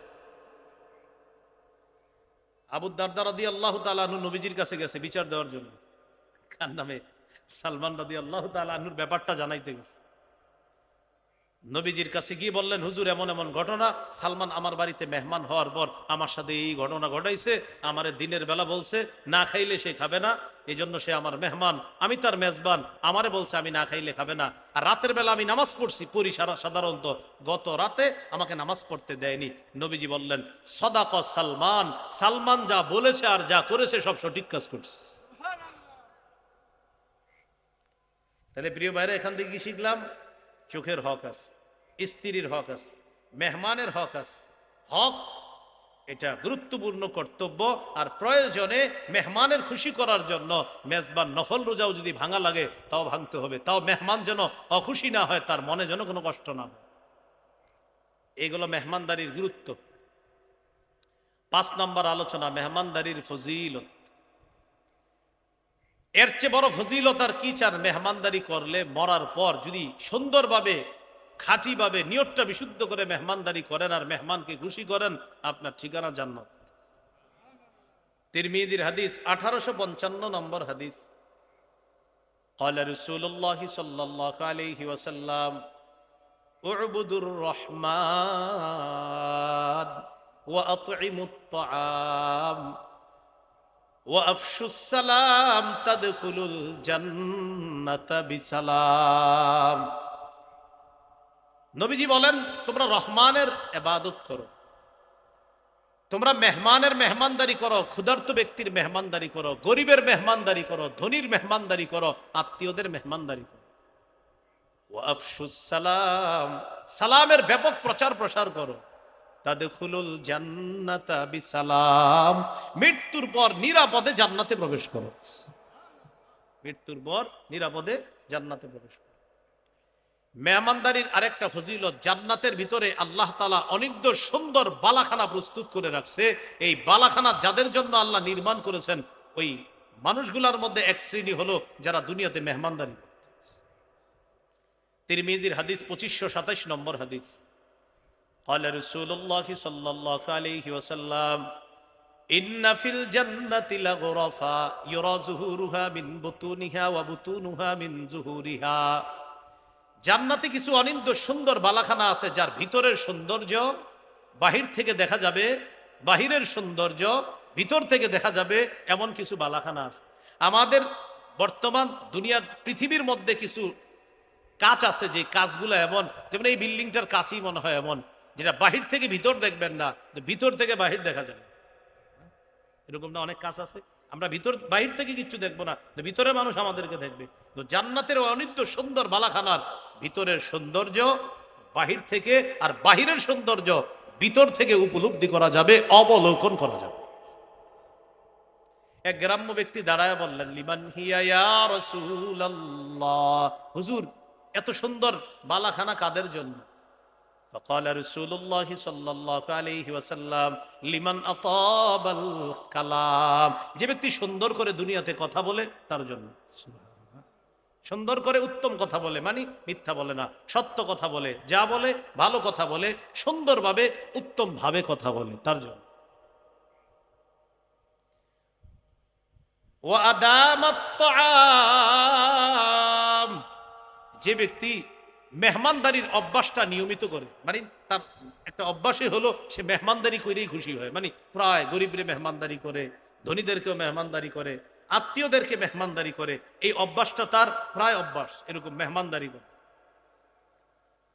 আবু দারদা রাদিয়াল্লাহু তাআলা আনহু নবীজির কাছে গেছে বিচার দেওয়ার জন্য। কার নামে? সালমান রাদিয়াল্লাহু তাআলা আনহুর ব্যাপারটা জানাইতে গেছে। নবীজির কাছে গিয়ে বললেন, হুজুর এমন এমন ঘটনা, সালমান আমার বাড়িতে মেহমান হওয়ার পর আমার সাথে এই ঘটনা ঘটাইছে। আমারে দিনের বেলা বলছে না খাইলে সে খাবে না, এই জন্য সে আমার মেহমান, আমি তার মেজবান। আমারে বলছে আমি না খাইলে খাবে না। আর রাতের বেলা আমি নামাজ পড়ি সাধারণত, গত রাতে আমাকে নামাজ পড়তে দেয়নি। নবীজি বললেন, সদাক সালমান, সালমান যা বলেছে আর যা করেছে সব সঠিক কাজ করছে। তাহলে প্রিয় ভাইরা, এখান থেকে কি শিখলাম? চোখের হক আছে, স্ত্রীর হক আছে, মেহমানের হক আছে। হক এটা গুরুত্বপূর্ণ কর্তব্য। আর প্রয়োজনে মেহমানের খুশি করার জন্য মেজবান নফল রোজাও যদি ভাঙা লাগে তাও ভাঙতে হবে, তাও মেহমান যেন অখুশি না হয়, তার মনে যেন কোনো কষ্ট না হয়। এগুলো মেহমানদারির গুরুত্ব। 5 নম্বর আলোচনা, মেহমানদারির ফজিলত। এর চেয়ে বড় ফজিলত আর কি চান? মেহমানদারি করলে মরার পর যদি সুন্দরভাবে, খাঁটিভাবে, নিয়তটা বিশুদ্ধ করে মেহমানদারি করেন আর মেহমানকে খুশি করেন, আপনার ঠিকানা জান্নাত। তিরমিজির হাদিস, 1855 নম্বর হাদিস। قال رسول الله صلى الله عليه وسلم اعبدوا الرحمن واطعموا الطعام وافشوا السلام تدخلوا الجنة بسلام। নবীজি বলেন, তোমরা রহমানের ইবাদত করো, তোমরা মেহমানের মেহমানদারি করো, ক্ষুধার্ত ব্যক্তির মেহমানদারি করো, গরিবের মেহমানদারি করো, ধনীর মেহমানদারি করো, আত্মীয়দের মেহমানদারি করো। ওয়াফশুস সালাম, সালামের ব্যাপক প্রচার প্রসার করো। তাদখুলুল জান্নাতা বিসালাম, মৃত্যুর পর নিরাপদে জান্নাতে প্রবেশ করো। মৃত্যুর পর নিরাপদে জান্নাতে প্রবেশ করো। মেহমানদারির আরেকটা ফজিলত, জান্নাতের ভিতরে আল্লাহ তাআলা অনিদ্য সুন্দর বালাখানা প্রস্তুত করে রাখছে। এই বালাখানা যাদের জন্য আল্লাহ নির্মাণ করেছেন, ওই মানুষগুলোর মধ্যে এক শ্রেণী হলো যারা দুনিয়াতে মেহমানদারি করে। তিরমিজির হাদিস, 2527 নম্বর হাদিস। قال رسول الله صلى الله عليه وسلم إن في الجنة لغرفا يرى ظهورها من بطونها وبطونها من ظهورها। জান্নাতে কিছু অনিন্দ্য সুন্দর বালাখানা আছে, যার ভিতরের সৌন্দর্য বাহির থেকে দেখা যাবে, বাহিরের সৌন্দর্য ভিতর থেকে দেখা যাবে, এমন কিছু বালাখানা আছে। আমাদের বর্তমান দুনিয়ার পৃথিবীর মধ্যে কিছু কাচ আছে, যে কাচগুলো এমন, যেমন এই বিল্ডিংটার কাচই মনে হয় এমন, যেটা বাহির থেকে ভিতর দেখবেন না, ভিতর থেকে বাহির দেখা যাবে। এরকম না অনেক কাজ আছে, আমরা ভিতর বাহির থেকে কিছু দেখবো না, ভিতরে মানুষ আমাদেরকে দেখবে। তো জান্নাতের অনিত্য সুন্দর বালাখানার ভিতরের সৌন্দর্য বাহির থেকে, আর বাহিরের সৌন্দর্য ভিতর থেকে উপলব্ধি করা যাবে, অবলোকন করা যাবে। এক গ্রাম্য ব্যক্তি দাঁড়ায় বললেন, লিমান হিয়া ইয়া রাসূলুল্লাহ, হুজুর এত সুন্দর বালাখানা কাদের জন্য? فقال رسول الله صلى الله عليه وسلم লিমান আতাবাল কালাম, যে ব্যক্তি সুন্দর করে দুনিয়াতে কথা বলে তার জন্য। সুন্দর করে উত্তম কথা বলে, মানে মিথ্যা বলে না, সত্য কথা বলে, যা বলে ভালো কথা বলে, সুন্দরভাবে উত্তম ভাবে কথা বলে, তার জন্য। ওয়া আদামাত তাআম, যে ব্যক্তি মেহমানদারির অভ্যাসটা নিয়মিত করে, মানে তার একটা অভ্যাসই হলো সে মেহমানদারি করেই খুশি হয়, মানে প্রায় গরিবরে মেহমানদারি করে, ধনীদেরকেও মেহমানদারি করে, আত্মীয়দেরকে মেহমানদারি করে, এই অভ্যাসটা তার প্রায় অভ্যাস, এরকম মেহমানদারি করে।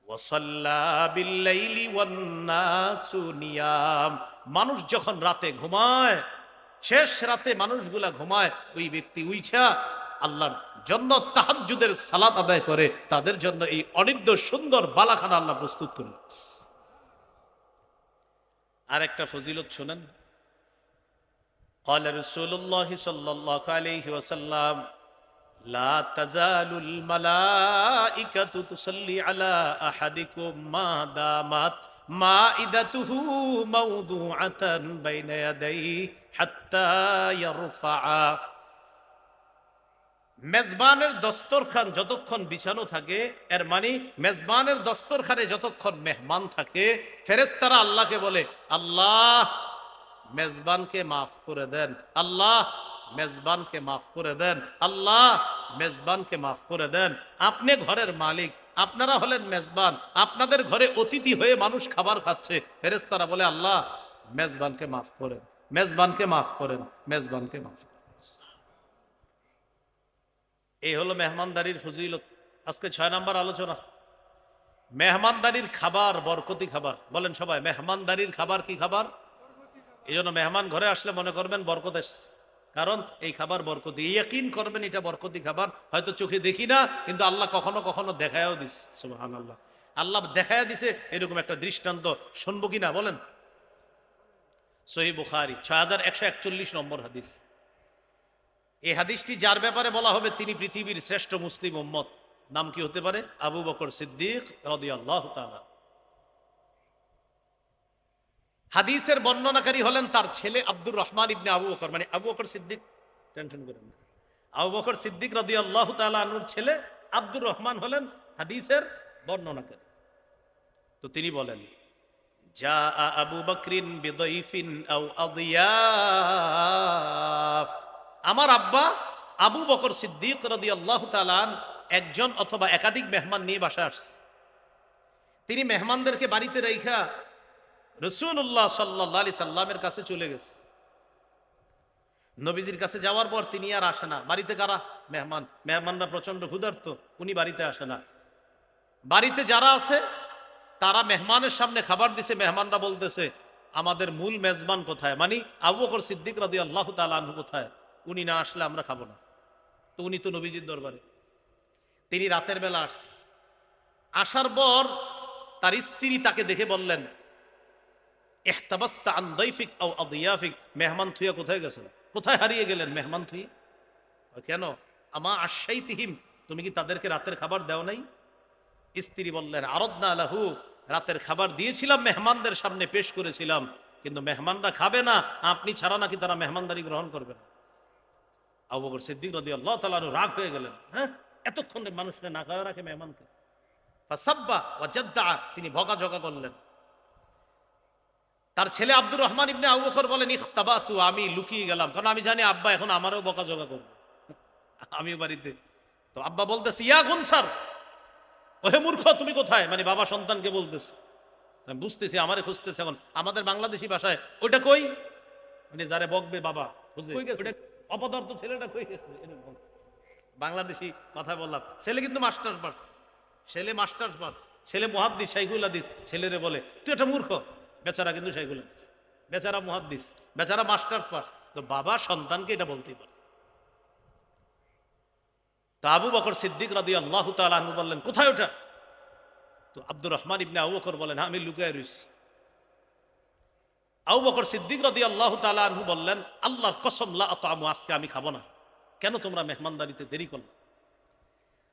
ওয়াসাল্লা বিল্লাইলি ওয়ান নাসু নিয়াম, মানুষ যখন রাতে ঘুমায়, শেষ রাতে মানুষগুলা ঘুমায়, ওই ব্যক্তি উইছা আল্লাহর জন্য তাহাজ্জুদের সালাত আদায় করে, তাদের জন্য এই অনিদ্য সুন্দর বালাখানা আল্লাহ প্রস্তুত করে। আর একটা ফজিলত শুনেন। قال رسول الله صلى الله عليه وسلم لا تزال الملائكة تصلي على أحدكم ما دامت مائدته موضوعة بين يديه حتى يرفع। মেজবানের দস্তরখান যতক্ষণ বিছানো থাকে, এর মানে মেজবানের দস্তরখানে যতক্ষণ মেহমান থাকে, ফেরেশতারা আল্লাহকে বলে, আল্লাহ মেজবানকে মাফ করে দেন, আল্লাহ মেজবানকে মাফ করে দেন, আল্লাহ মেজবানকে মাফ করে দেন। আপনি ঘরের মালিক, আপনারা হলেন মেজবান, আপনাদের ঘরে অতিথি হয়ে মানুষ খাবার খাচ্ছে, ফেরেশতারা বলে, আল্লাহ মেজবানকে মাফ করেন, মেজবানকে মাফ করেন, মেজবানকে মাফ করেন। এই হলো মেহমানদারির ফজিলত। আজকে 6 নম্বর আলোচনা, মেহমানদারির খাবার বরকতি খাবার। বলেন সবাই, মেহমানদারির খাবার কি খাবার? এই জন্য মেহমান ঘরে আসলে মনে করবেন বরকত এসছে। কারণ এই খাবার বরকতি, ইয়াকিন করবেন এটা বরকতি খাবার। হয়তো চোখে দেখি না, কিন্তু আল্লাহ কখনো কখনো দেখায়ও দিচ্ছে। সুবহানাল্লাহ, আল্লাহ দেখায় দিছে, এরকম একটা দৃষ্টান্ত শুনবো কিনা বলেন? সহিহ বুখারী 6141 নম্বর হাদিস। এই হাদিসটি যার ব্যাপারে বলা হবে তিনি পৃথিবীর শ্রেষ্ঠ মুসলিম উম্মত, নাম কি হতে পারে? আবু বকর সিদ্দিক রাদিয়াল্লাহু তাআলা। হাদিসের বর্ণনাকারী হলেন তার ছেলে আব্দুর রহমান ইবনে আবু বকর, মানে আবু বকর সিদ্দিক, টেনশন করেন না, আবু বকর সিদ্দিক রাদিয়াল্লাহু তাআলা আনহুর ছেলে আব্দুর রহমান হলেন হাদিসের বর্ণনাকারী। তো তিনি বলেন, যা আবু বকরিন বিদাইফিন আও আদিয়াফ, আমার আব্বা আবু বকর সিদ্দিক রাদিয়াল্লাহু তাআলা একজন অথবা একাধিক মেহমান নিয়ে বাসায় আসছে। তিনি মেহমানদেরকে বাড়িতে রাইখা রাসূলুল্লাহ সাল্লাল্লাহু আলাইহি সাল্লামের কাছে চলে গেছে। নবীজির কাছে যাওয়ার পর তিনি আর আসে না। বাড়িতে কারা? মেহমান। মেহমানরা প্রচন্ড ক্ষুধার্ত, উনি বাড়িতে আসে না। বাড়িতে যারা আছে তারা মেহমানের সামনে খাবার দিছে, মেহমানরা বলতেছে আমাদের মূল মেজবান কোথায়, মানে আবু বকর সিদ্দিক রাদিয়াল্লাহু তাআলা আনহু কোথায়, উনি না আসলে আমরা খাবো না। তো উনি তো নবীজির দরবারে, তিনি রাতের বেলা আসছে। আসার পর তার স্ত্রী তাকে দেখে বললেন, ইহতাবাসতা আন দাইফিক আও আদিয়াফিক, মেহমান থুইয়া কোথায় গেছেন, কোথায় হারিয়ে গেলেন মেহমান থুই? কেন? আমা আশাইতিহিম, তুমি কি তাদেরকে রাতের খাবার দাও নাই? স্ত্রী বললেন, আরাদনা লাহু, রাতের খাবার দিয়েছিলাম, মেহমানদের সামনে পেশ করেছিলাম, কিন্তু মেহমানরা খাবে না, আপনি ছাড়া নাকি তারা মেহমানদারি গ্রহণ করবে না। আবু বকর সিদ্দিক রাদিয়াল্লাহু তাআলা আনহু রাগ হয়ে গেলেন, হ্যাঁ এতক্ষণ মানুষকে না খাওয়া রাখে মেহমানকে। ফাসাব্বা ওয়া জাদ্দা, তিনি বকাঝকা করলেন। তার ছেলে আব্দুর রহমান ইবনে আবু বকর বলেন, ইখতাবাতু, আমি লুকিয়ে গেলাম, কারণ আমি জানি আব্বা এখন আমারও বকাঝকা করবে, আমিও বাড়িতে। তো আব্বা বলতেছে, ইয়া গুনসার, ওহে মূর্খ তুমি কোথায়, মানে বাবা সন্তানকে বলতেছে। আমি বুঝতেছি আমারে খুঁজতেছে। এখন আমাদের বাংলাদেশি ভাষায় ওইটা কই, মানে যারে বকবে বাবা খুঁজে, ওইটা অপদার্থ ছেলেটা কই গেছে, বাংলাদেশি কথায় বললাম। ছেলে কিন্তু মাস্টার পাস, ছেলে মাস্টার পাস, ছেলে মুহাদ্দিস শাইখুল হাদিস, ছেলেরে বলে তুই একটা মূর্খ। বেচারা কিন্তু শাইখুল হাদিস, বেচারা মুহাদ্দিস, বেচারা মাস্টার পাস। তো বাবা সন্তানকে এটা বলতেই পারে। তো আবু বকর সিদ্দিক রাদিয়াল্লাহু তাআলা আনহু বললেন, কোথায় ওটা? তো আব্দুর রহমান ইবনে আবু বকর বলেন, আমি লুকায় রইছি। আবু বকর সিদ্দিক রাদিয়াল্লাহু তাআলা আনহু বললেন, আল্লাহর কসম লা আতামু, আজকে আমি খাবো না। কেন তোমরা মেহমানদারিতে দেরি করলে?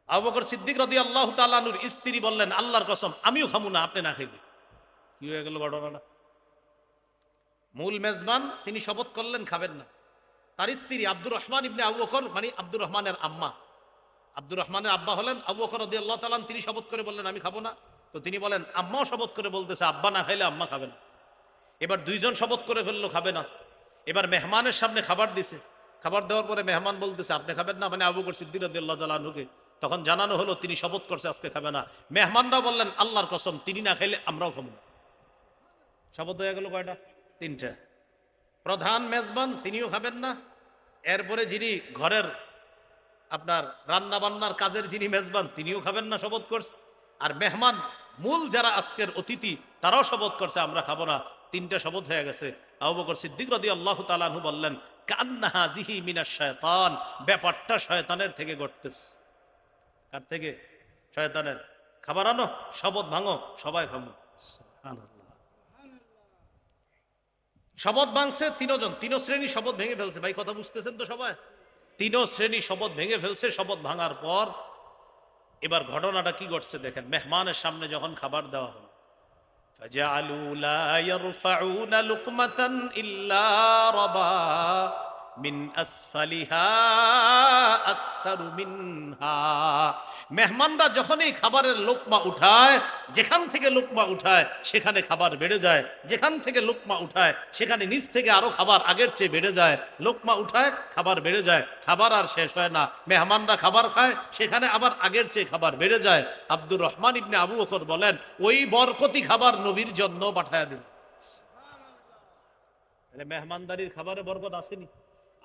আবু বকর সিদ্দিক রাদিয়াল্লাহু তাআলা আনহুর স্ত্রী বললেন, আল্লাহর কসম আমিও খাবো না, আপনি না খাইলে। কি হয়ে গেল ঘটনাটা? মূল মেজবান তিনি শপথ করলেন খাবেন না। তার স্ত্রী আব্দুর রহমান ইবনে আবু বকর, মানে আব্দুর রহমানের আম্মা, আব্দুর রহমানের আব্বা হলেন আবু বকর রাদিয়াল্লাহু তাআলা, তিনি শপথ করে বললেন আমি খাবো না। তো তিনি বলেন, আম্মাও শপথ করে বলতেছে আব্বা না খাইলে আম্মা খাবে না। এবার দুইজন শপথ করে ফেললো খাবে না। এবার মেহমানের সামনে খাবার দিছে, খাবার দেওয়ার পরে মেহমান বলতেছে আপনি খাবেন না, মানে আবু বকর সিদ্দিক রাদিয়াল্লাহু তাআলা আনহুকে। তখন জানানো হলো তিনি শপথ করছে আজকে খাবে না। মেহমানরা বললেন আল্লাহর কসম তিনি না খাইলে আমরাও খাবো না। শপথ হয়ে গেল কয়টা? তিনটা। প্রধান মেজবান তিনিও খাবেন না, এরপরে যিনি ঘরের আপনার রান্না বান্নার কাজের যিনি মেজবান তিনিও খাবেন না, শপথ করছে। আর মেহমান মূল যারা আজকের অতিথি তারাও শপথ করছে আমরা খাবো না। তিনটা শপথ হয়ে গেছে। আবু বকর সিদ্দিক রাদিয়াল্লাহু তাআলা আনহু বললেন, কান্নাহা জিহি মিনাশ শায়তান, ব্যাপারটা শয়তানের থেকে ঘটতেছে। কার থেকে? শয়তানের। খাবার আনো, শপথ ভাঙো, সবাই খাবো। সুবহানাল্লাহ। শপথ ভাঙছে তিনজন, তিন শ্রেণী শপথ ভেঙে ফেলছে। ভাই কথা বুঝতেছেন তো সবাই? তিন শ্রেণী শপথ ভেঙে ফেলছে। শপথ ভাঙার পর এবার ঘটনাটা কি ঘটছে দেখেন। মেহমানের সামনে যখন খাবার দেওয়া হলো, ফাজআলু লা ইয়ারফাউনা লুকমাতান ইল্লা রাবা মিন আসফালিহা আকসারু মিনহা। মেহমানরা যখনই খাবারের লোকমা উঠায়, যেখান থেকে লোকমা উঠায় সেখানে খাবার বেড়ে যায়, যেখান থেকে লোকমা উঠায় সেখানে নিচ থেকে আরো খাবার আগের চেয়ে বেড়ে যায়। লোকমা উঠায় খাবার বেড়ে যায়, খাবার আর শেষ হয় না। মেহমানরা খাবার খায়, সেখানে আবার আগের চেয়ে খাবার বেড়ে যায়। আব্দুর রহমান ইবনে আবু বকর বলেন, ওই বরকতি খাবার নবীর জন্য পাঠায়া দিল। মেহমানদারির খাবারে বরকত আসেনি?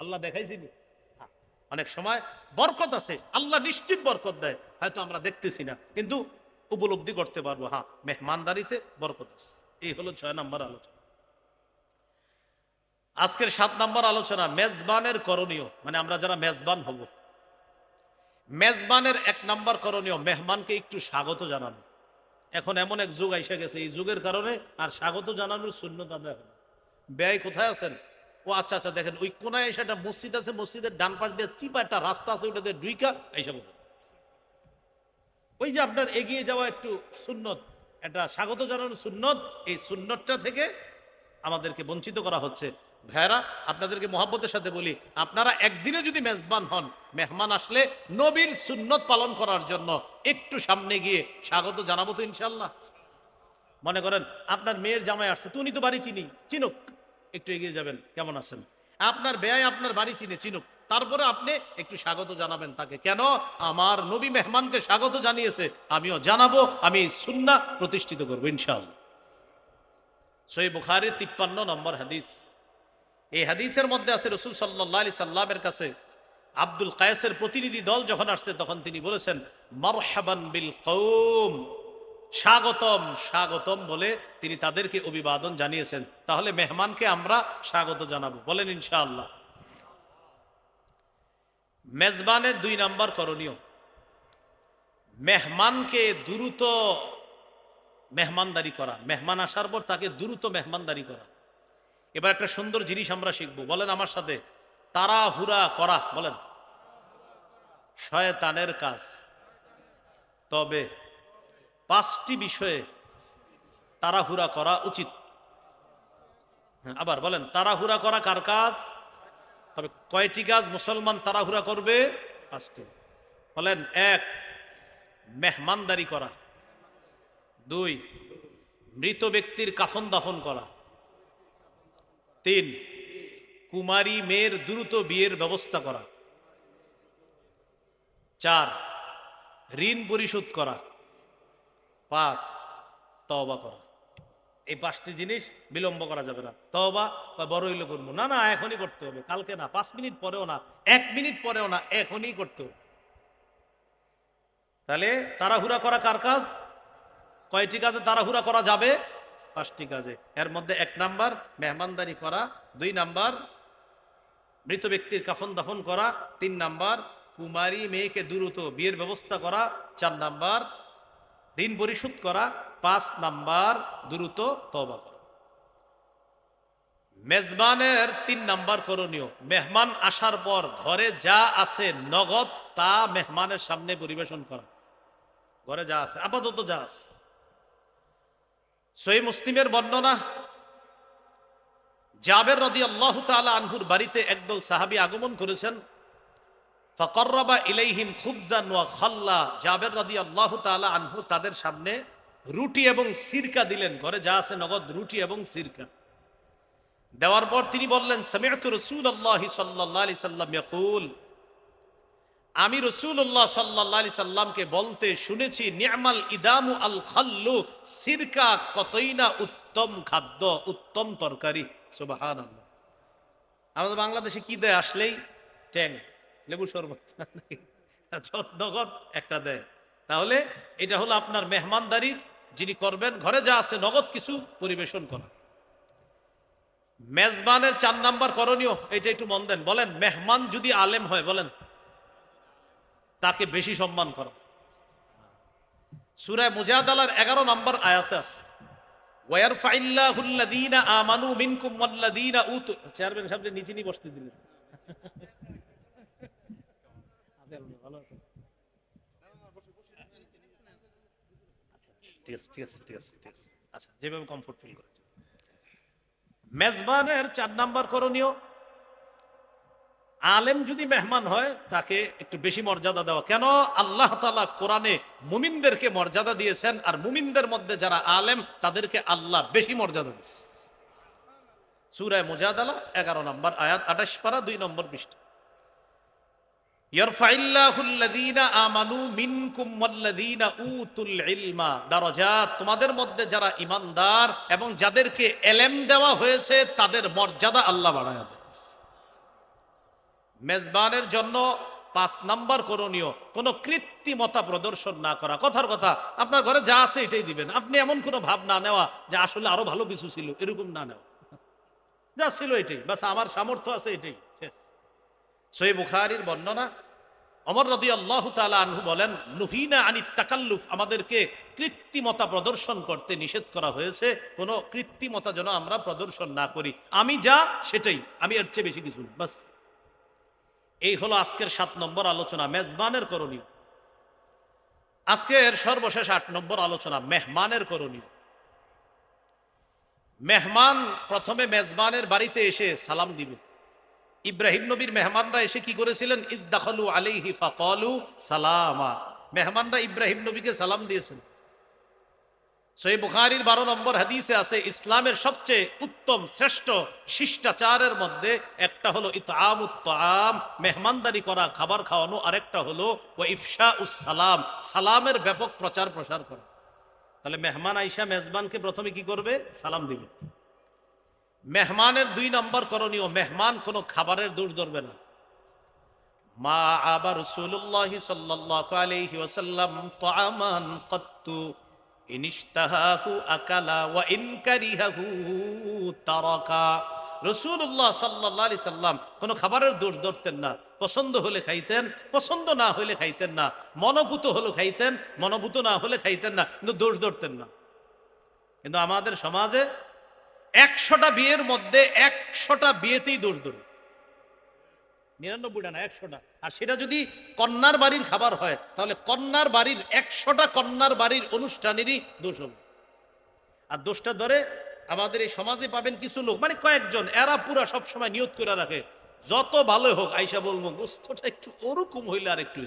আল্লাহ দেখাইছিনি? অনেক সময় বরকত আছে, আল্লাহ নিশ্চিত বরকত দেয়, হয়তো আমরা দেখতেছি না, কিন্তু উপলব্ধি করতে পারবো হ্যাঁ মেহমানদারিতে বরকত আছে। এই হলো 6 নম্বর আলোচনা। আজকের 7 নম্বর আলোচনা, মেজবানের করণীয়। মানে আমরা যারা মেজবান হব, মেজবানের 1 নম্বর করণীয় মেহমানকে একটু স্বাগত জানানো। এখন এমন এক যুগ আইসা গেছে, এই যুগের কারণে আর স্বাগত জানানোর সুন্নত আদায় হয় না। ব্যয় কোথায় আছেন? ও আচ্ছা আচ্ছা, দেখেন ওই কোনায় এসে একটা মসজিদ আছে, মসজিদের ডান পাশ দিয়ে চিপা একটা রাস্তা আছে, ওইটা দিয়ে ডুইকা আইসা বলুন। ওই যে আপনার এগিয়ে যাওয়া একটু সুন্নত, একটা স্বাগত জানানোর সুন্নত, এই সুন্নতটা থেকে আমাদেরকে বঞ্চিত করা হচ্ছে। ভাইরা, আপনাদেরকে মহব্বতের সাথে বলি, আপনারা একদিনে যদি মেজবান হন, মেহমান আসলে নবীর সুন্নত পালন করার জন্য একটু সামনে গিয়ে স্বাগত জানাবো তো ইনশাল্লাহ। মনে করেন আপনার মেয়ের জামাই আসছে, তো উনি তো বাড়ি চিনুক, একটু এগিয়ে যাবেন, কেমন আছেন। আপনার বেয়াই আপনার বাড়ি চিনুক, তারপরে আপনি একটু স্বাগত জানাবেন তাকে। কেন? আমার নবী মেহমানকে স্বাগত জানিয়েছে, আমিও জানাবো, আমি সুন্নাহ প্রতিষ্ঠিত করবো ইনশাআল্লাহ। সহিহ বুখারীর 53 নম্বর হাদিস। এই হাদিসের মধ্যে আছে রাসূল সাল্লাল্লাহু আলাইহি সাল্লামের কাছে আব্দুল কায়েসের প্রতিনিধি দল যখন আসছে, তখন তিনি বলেছেন মারহাবান বিল কওম, স্বাগতম স্বাগতম বলে তিনি তাদেরকে অভিবাদন জানিয়েছেন। তাহলে মেহমানকে আমরা স্বাগত জানাবো, বলেন ইনশাআল্লাহ। মেজবানের 2 নম্বর করণীয়, মেহমানকে দ্রুত মেহমানদারি করা। মেহমান আসার পর তাকে দ্রুত মেহমানদারি করা। এবার একটা সুন্দর জিনিস আমরা শিখব, বলেন আমার সাথে, তাড়াহুড়া করা, বলেন, শয়তানের কাজ। তবে 5টি বিষয়ে তাড়াহুড়া করা উচিত। আবার বলেন, তাড়াহুড়া করা কার কাজ? তবে কয়টি কাজ মুসলমান তাড়াহুড়া করবে? 5টি। বলেন, 1, মেহমানদারি করা। 2, মৃত ব্যক্তির কাফন দাফন করা। 3, কুমারী মেয়ের দ্রুত বিয়ের ব্যবস্থা করা। 4, ঋণ পরিশোধ করা। 5, তওবা করা। এই 5টি জিনিস বিলম্ব করা যাবে না। তওবা বড় হইলে করবো না, না এখনই করতে হবে, কালকে না, 5 মিনিট পরেও না, 1 মিনিট পরেও না, এখনই করতে হবে। তাহলে তাড়াহুড়া করা কার কাজ? কয়টি কাজে তাড়াহুড়া করা যাবে? 5টি কাজে। এর মধ্যে 1 নাম্বার মেহমানদারি করা, 2 নাম্বার মৃত ব্যক্তির কাফন দাফন করা, 3 নাম্বার কুমারী মেয়েকে দ্রুত বিয়ের ব্যবস্থা করা, 4 নাম্বার ঋণ পরিশোধ করা, 5 নাম্বার দ্রুত তওবা করা। মেজবানের 3 নাম্বার করণীয়, মেহমান আসার পর ঘরে যা আছে নগদ তা মেহমানের সামনে পরিবেশন করা। ঘরে যা আছে, আপাতত যা আছে। সহিহ মুসলিমের বর্ণনা, জাবের রাদিয়াল্লাহু তাআলা আনহুর বাড়িতে একদল সাহাবী আগমন করেছেন। ফাকাররাবা ইলাইহিম খুবজান ওয়া খাল্লা, জাবের রাদিয়াল্লাহু তাআলা আনহু তাদের সামনে রুটি এবং সিরকা দিলেন। ঘরে যা আছে নগদ রুটি এবং সিরকা দেওয়ার পর তিনি বললেন, সামি'তু রাসূলুল্লাহি সাল্লাল্লাহু আলাইহি সাল্লাম ইয়াকুল, আমি রাসূলুল্লাহ সাল্লাল্লাহু আলাইহি সাল্লামকে বলতে শুনেছি, নি'মাল ইদামু আল খাল্লু, সিরকা কতই না উত্তম খাদ্য, উত্তম তরকারি। সুবহানাল্লাহ। আমাদের বাংলাদেশে কি দেয়? আসলেই ট্যাং, লেবু শরবত, নগদ একটা দেয়। তাহলে এটা হলো আপনার মেহমানদারি যিনি করবেন, ঘরে যা আছে নগদ কিছু পরিবেশন করা। মেজবানের 4 নাম্বার করণীয়, এটা একটু মন দেন, বলেন, মেহমান যদি আলেম হয়, বলেন, তাকে বেশি সম্মান করা। সূরা মুজাদালার 11 নম্বর আয়াতে আছে, ওয়ায়ারফাইল্লাহুল্লাযীনা আমানু মিনকুম ওয়াল্লাযীনা উতু। চেয়ারম্যান সাহেব নিচে নিয়ে বসতে দিলেন। ঠিক আছে, ঠিক আছে, ঠিক আছে, ঠিক আছে। আচ্ছা, যেভাবে কমফোর্ট ফিল করে। মেজবানের 4 নাম্বার করণীয়, আলেম যদি মেহমান হয় তাকে একটু বেশি মর্যাদা দেওয়া। কেন? আল্লাহ তাআলা কোরআনে মুমিনদেরকে মর্যাদা দিয়েছেন, আর মুমিনদের মধ্যে যারা আলেম তাদেরকে আল্লাহ বেশি মর্যাদা দিয়েছেন। সূরা মুজাদালা 11 নম্বর আয়াত, 28 পারা 2 নম্বর পৃষ্ঠা। ইয়ারফাইল্লাহুল্লাযীনা আমানু মিনকুম ওয়াল্লাযীনা উতুল ইলমা দারাজাত, তোমাদের মধ্যে যারা ঈমানদার এবং যাদেরকে ইলম দেওয়া হয়েছে তাদের মর্যাদা আল্লাহ বাড়ায়া দেন। মেজবানের জন্য 5 নাম্বার করণীয়, কোন কৃত্রিমতা প্রদর্শন না করা। কথার কথা, আপনার ঘরে যা আছে এটাই দিবেন। আপনি এমন কোনো ভাব না নেওয়া যে আসলে আরো ভালো কিছু ছিল, এরকম না নেওয়া। যা ছিল এটাই, বাস আমার সামর্থ্য আছে এটাই। সহিহ বুখারীর বর্ণনা, ওমর রাদিয়াল্লাহু তাআলা আনহু বলেন, নুহিনা আনিত তাকাল্লুফ, আমাদেরকে কৃত্রিমতা প্রদর্শন করতে নিষেধ করা হয়েছে, কোনো কৃত্রিমতা যেন আমরা প্রদর্শন না করি, আমি যা সেটাই, আমি এর চেয়ে বেশি কিছু না, বাস। এই হলো আজকের 7 নম্বর আলোচনা, মেজবানের করণীয়। আজকের সর্বশেষ 8 নম্বর আলোচনা, মেহমানের করণীয়। মেহমান প্রথমে মেজবানের বাড়িতে এসে সালাম দিবে। ইব্রাহিম নবীর মেহমানরা এসে কি করেছিলেন? ইজদাখালু আলাইহি ফাকালু সালামা, মেহমানরা ইব্রাহিম নবীকে সালাম দিয়েছেন। সহিহ বুখারীর 12 নম্বর হাদিসে আছে, ইসলামের সবচেয়ে উত্তম শ্রেষ্ঠ শিষ্টাচারের মধ্যে একটা হলো ইতআমুত তাআম, মেহমানদারি করা, খাবার খাওয়ানো, আরেকটা হলো ওয়া ইফশাউস সালাম, সালামের ব্যাপক প্রচার প্রসার করা। তাহলে মেহমান আইসা মেজবানকে প্রথমে কি করবে? সালাম দিবে। মেহমানের 2 নম্বর করণীয়, মেহমান কোনো খাবারের দোষ ধরবে না। মা আবা রাসূলুল্লাহ সাল্লাল্লাহু আলাইহি ওয়াসাল্লাম তাআমান কাত্তু ইনিশতাহাহু আকালা ওয়া ইন কারিহাহু তারাকা। রাসূলুল্লাহ সাল্লাল্লাহু আলাইহি সাল্লাম কোনো খাবারের দোষ ধরতেন না, পছন্দ হলে খাইতেন, পছন্দ না হলে খাইতেন না, মনোভূত হলে খাইতেন, মনোভূত না হলে খাইতেন না, কিন্তু দোষ ধরতেন না। কিন্তু আমাদের সমাজে 100টা বিয়ের মধ্যে 100টা বিয়েতেই দোষ ধরে, 99টা না 100টা। আর সেটা যদি কন্যার বাড়ির খাবার হয়, তাহলে কন্যার বাড়ির 100টা কন্যার বাড়ির অনুষ্ঠানেরই দোষ হবে। আর দোষটা ধরে আমাদের এই সমাজে পাবেন কিছু লোক, মানে কয়েকজন, এরা পুরা সবসময় নিয়ত করে রাখে, যত ভালো হোক আইসা বলবো গোস্তটা একটু ওরকম হইলে আর একটু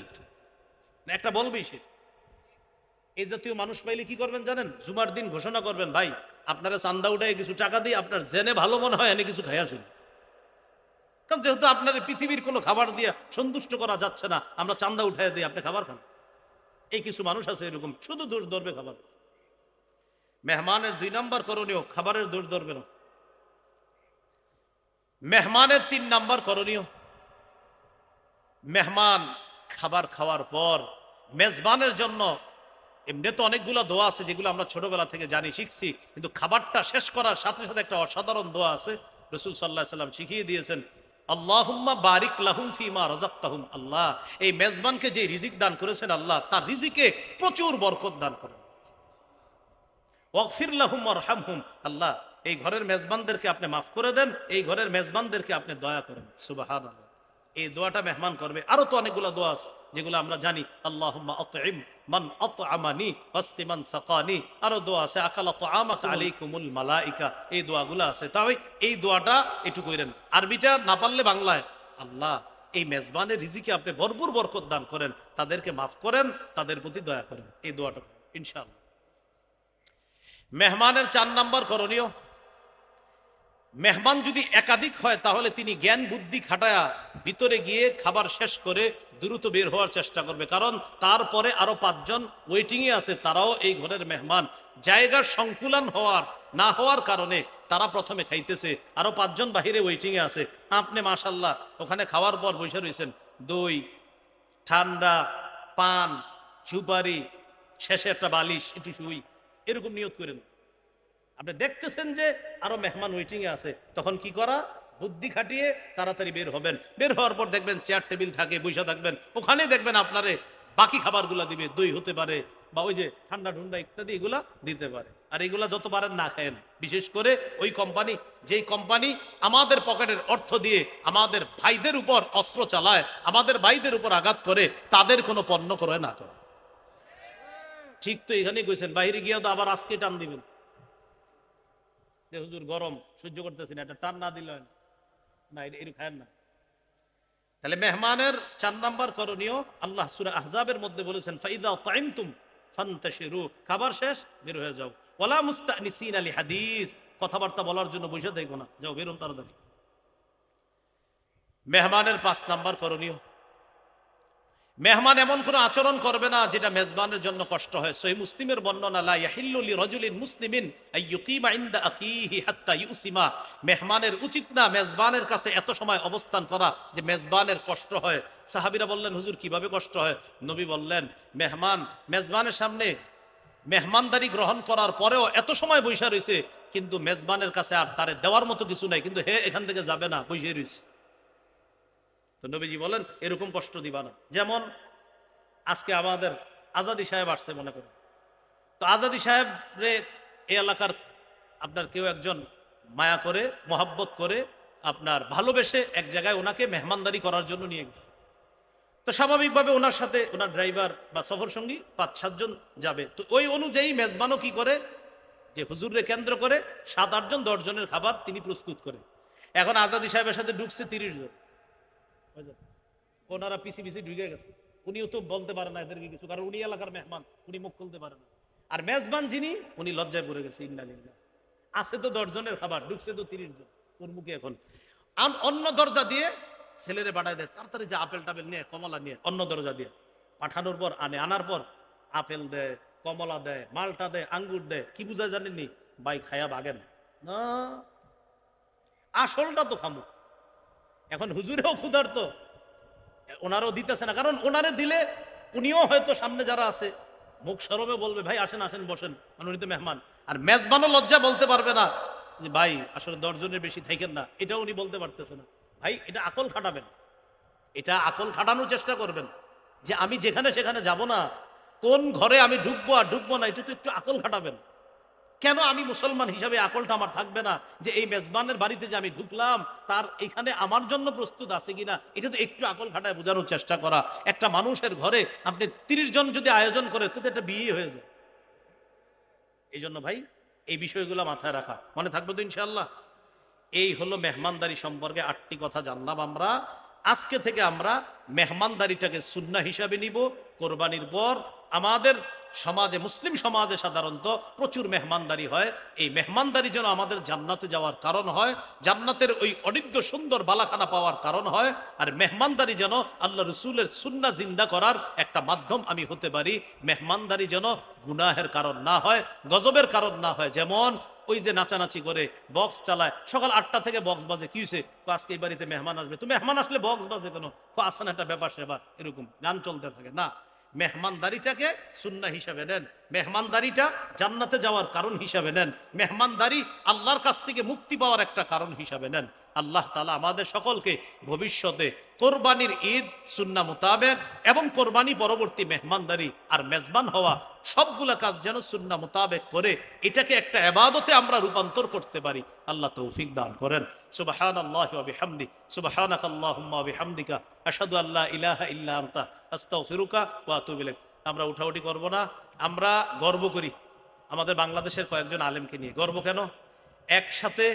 একটা বলবেই সে। এই জাতীয় মানুষ পাইলে কি করবেন জানেন? জুমার দিন ঘোষণা করবেন, ভাই আপনারা চান্দা উঠায় কিছু টাকা দিয়ে আপনার জেনে ভালো মনে হয় এনে কিছু খাই আসেন, কারণ যেহেতু আপনার পৃথিবীর কোনো খাবার দিয়ে সন্তুষ্ট করা যাচ্ছে না, আমরা চান্দা উঠায় দিই, আপনি খাবার খান। এই কিছু মানুষ আছে এরকম, শুধু দোষ ধরবে খাবার। মেহমানের 2 নম্বর করণীয়, খাবারের দোষ ধরবে না। মেহমানের 3 নম্বর করণীয়, মেহমান খাবার খাওয়ার পর মেজবানের জন্য এমনি তো অনেকগুলো দোয়া আছে যেগুলো আমরা ছোটবেলা থেকে জানি, শিখছি, কিন্তু খাবারটা শেষ করার সাথে সাথে একটা অসাধারণ দোয়া আছে, রাসূল সাল্লাল্লাহু আলাইহি সাল্লাম শিখিয়ে দিয়েছেন, আল্লাহুম্মা বারিক লাহুম ফিমা রাযাকতাহুম, আল্লাহ এই মেজবানকে যে রিজিক দান করেছেন, আল্লাহ তার রিজিকে প্রচুর বরকত দান করেন। ওয়াগফির লাহুম ওয়ারহামহুম, আল্লাহ এই ঘরের মেজবানদেরকে আপনি মাফ করে দেন, এই ঘরের মেজবানদেরকে আপনি দয়া করেন। সুবহানাল্লাহ, এই দোয়াটা মেহমান করবে। আরো তো অনেকগুলো দোয়া আছে যেগুলো আমরা জানি, আল্লাহুম্মা আতইম মান আতআমানি ওয়াসকি মান সাকানি, আরো দোয়া আছে, আকালা তাআমাকা আলাইকুমুল মালাইকা, এই দোয়াগুলো আছে। তবে এই দোয়াটা একটু কইরেন, আরবিটা না পারলে বাংলায়, আল্লাহ এই মেজবানের রিজিকে আপনি ভরপুর বরকত দান করেন, তাদেরকে মাফ করেন, তাদের প্রতি দয়া করেন, এই দোয়াটা ইনশাআল্লাহ। মেহমানের 4 নম্বর করণীয়, মেহমান যদি একাধিক হয় তাহলে তিনি জ্ঞান বুদ্ধি খাটায়া ভিতরে গিয়ে খাবার শেষ করে দ্রুত বের হওয়ার চেষ্টা করবে, কারণ তারপরে আরো 5 জন ওয়েটিং এ আছে, তারাও এই ঘরের মেহমান। জায়গার সংকুলন হওয়ার না হওয়ার কারণে তারা প্রথমে খাইতেছে, আরো 5 জন বাহিরে ওয়েটিং এ আছে। আপনি মাশাআল্লাহ ওখানে খাওয়ার পর বসে রয়েছেন, দই, ঠান্ডা, পান, সুপারি, শেষে একটা বালিশ, একটু শুই, এরকম নিয়ত করেন। আপনি দেখতেছেন যে আরো মেহমান ওয়েটিং এ আছে, তখন কি করা? বুদ্ধি খাটিয়ে তাড়াতাড়ি বের হবেন। বের হওয়ার পর দেখবেন চেয়ার টেবিল থাকে, বসে থাকবেন, ওখানে দেখবেন আপনারে বাকি খাবারগুলা দিবে, দই হতে পারে বা ওই যে ঠান্ডা ঠুন্ডা ইত্যাদি এগুলা দিতে পারে। আর এগুলা যত পারেন না খায়েন, বিশেষ করে ওই কোম্পানি, যেই কোম্পানি আমাদের পকেটের অর্থ দিয়ে আমাদের ভাইদের উপর অস্ত্র চালায়, আমাদের ভাইদের উপর আঘাত করে, তাদের কোনো পণ্য করে না করা। ঠিক তো এখানেই কইছেন, বাইরে গিয়েও তো আবার আজকে টান দিবেন, হুজুর গরম সহ্য করতেছি না, এটা টান না দিল না, এটা খায়েন না। তাহলে মেহমানের 4 নাম্বার করণীয়, আল্লাহ সূরা আহজাবের মধ্যে বলেছেন, ফাইদা তাইমতুম ফান্তাশিরু, খাবার শেষ বের হয়ে যাও, ওয়ালা মুস্তানিসিনা লিহাদিস, কথাবার্তা বলার জন্য বসে থাকো না, যাও বেরোন তাড়াতাড়ি। মেহমানের 5 নাম্বার করণীয়, মেহমান এমন কোন আচরণ করবে না যেটা মেজবানের জন্য কষ্ট হয়। সহিহ মুসলিমের বর্ণনা, লা ইয়াহিল্লু লিরাজুলিন মুসলিমিন আইয়ুকিমা ইনদা আখিহি হাত্তা ইউসিমা, মেহমানের উচিত না মেজবানের কাছে এত সময় অবস্থান করা যে মেজবানের কষ্ট হয়। সাহাবীরা বললেন, হুজুর কিভাবে কষ্ট হয়? নবী বললেন, মেজবানের সামনে মেহমানদারি গ্রহণ করার পরেও এত সময় বৈশা রয়েছে, কিন্তু মেজবানের কাছে আর তারে দেওয়ার মতো কিছু নাই, কিন্তু হে এখান থেকে যাবে না, বসে রয়েছে। তো নবীজি বলেন এরকম কষ্ট দিবা না। যেমন আজকে আমাদের আজাদি সাহেব আসছে মনে করেন, তো আজাদি সাহেব রে এই এলাকার আপনার কেউ একজন মায়া করে, মহাব্বত করে, আপনার ভালোবেসে এক জায়গায় ওনাকে মেহমানদারি করার জন্য নিয়ে গেছে। তো স্বাভাবিকভাবে ওনার সাথে ওনার ড্রাইভার বা সফর সঙ্গী ৫-৭ জন যাবে। তো ওই অনুযায়ী মেজবানও কি করে, যে হুজুররে কেন্দ্র করে ৭-৮ জন ১০ জনের খাবার তিনি প্রস্তুত করে। এখন আজাদি সাহেবের সাথে ঢুকছে ৩০ জন, ওনারা পিছি পিছি ঢুকে গেছে। উনিও তো বলতে পারে না এদেরকে কিছু, কারণ উনি এলাকার মেহমান, উনি মুখ খুলতে পারে না। আর মেজবান যিনি, উনি লজ্জায় পড়ে গেছে। ইন্নালিল্লাহ, আছে তো ১০ জনের খাবার, ঢুকছে তো ৩০ জন, ওর মুখে এখন অন্য দরজা দিয়ে ছেলেরে বাড়ায় দেয়, তাড়াতাড়ি যে আপেল টাপেল নিয়ে, কমলা নিয়ে, অন্য দরজা দিয়ে পাঠানোর পর আনার পর আপেল দেয়, কমলা দেয়, মালটা দেয়, আঙ্গুর দেয়। কি বুঝায় জানেননি? ভাই খায়া বাগেন না, আসলটা তো খামু। এখন হুজুরেও ক্ষুধার্ত, ওনারও দিতেছে না, কারণ ওনারে দিলে উনিও হয়তো সামনে যারা আছে মুখ সরমে বলবে ভাই আসেন আসেন বসেন, মানে উনি তো মেহমান। আর মেজবানও লজ্জা বলতে পারবে না যে ভাই আসলে ১০ জনের বেশি থাকেন না, এটাও উনি বলতে পারতেছে না। ভাই এটা আকল খাটাবেন, এটা আকল খাটানোর চেষ্টা করবেন যে আমি যেখানে সেখানে যাব না, কোন ঘরে আমি ঢুকবো আর ঢুকবো না, এটা তো একটু আকল খাটাবেন। কেন আমি মুসলমান হিসাবে আকলটা আমার থাকবে না যে এই মেজবানের বাড়িতে যে আমি ঢুকলাম তার এখানে আমার জন্য প্রস্তুত আছে কিনা, এটা তো একটু আকল খাটায় বোঝানোর চেষ্টা করা। একটা মানুষের ঘরে আপনি ৩০ জন যদি আয়োজন করে তো এটা বিয়ে হয়ে যায়। এই জন্য ভাই এই বিষয়গুলো মাথায় রাখা, মনে থাকবে তো ইনশাআল্লাহ। এই হলো মেহমানদারি সম্পর্কে ৮টি কথা জানলাম আমরা। আজকে থেকে আমরা মেহমানদারিটাকে সুন্নাহ হিসাবে নিব। কোরবানির পর আমাদের সমাজে, মুসলিম সমাজে সাধারণত প্রচুর মেহমানদারি হয়। এই মেহমানদারি যেন আমাদের জান্নাতে যাওয়ার কারণ হয়, জান্নাতের ওই অনিদ্য সুন্দর বালাখানা পাওয়ার কারণ হয়। আর মেহমানদারি যেন আল্লাহ রসুলের সুন্নাহ জিন্দা করার একটা মাধ্যম আমি হতে পারি। মেহমানদারি যেন গুনাহের কারণ না হয়, গজবের কারণ না হয়। যেমন ওই যে নাচানাচি করে বক্স চালায়, সকাল ৮টা থেকে বক্স বাজে, কি হয়েছে? আজকে এই বাড়িতে মেহমান আসবে, তো মেহমান আসলে বক্স বাজে কেন? আসান একটা ব্যাপার সেবা, এরকম গান চলতে থাকে না। মেহমানদারিটাকে সুন্নাহ হিসাবে নেন, মেহমানদারিটা জান্নাতে যাওয়ার কারণ হিসাবে নেন, মেহমানদারি আল্লাহর কাছ থেকে মুক্তি পাওয়ার একটা কারণ হিসাবে নেন। আল্লাহ তাআলা আমাদের সকলকে ভবিষ্যতে কোরবানির ঈদ সুন্নাহ মোতাবেক এবং কোরবানি পরবর্তী মেহমানদারি আর মেজবান হওয়া সবগুলা কাজ যেন সুন্নাহ মোতাবেক করে এটাকে একটা ইবাদতে আমরা রূপান্তর করতে পারি। আল্লাহ তৌফিক দান করেন। সুবহানাল্লাহি ওয়া বিহামদি, সুবহানাকাল্লাহুম্মা ওয়া বিহামদিকা, আশহাদু আল্লা ইলাহা ইল্লা আনতা, আস্তাগফিরুকা ওয়া আতুবু ইলাইক। আমরা উঠাউঠি করব না, আমরা গর্ব করি আমাদের বাংলাদেশের কয়েকজন আলেমকে নিয়ে। গর্ব কেন? একসাথে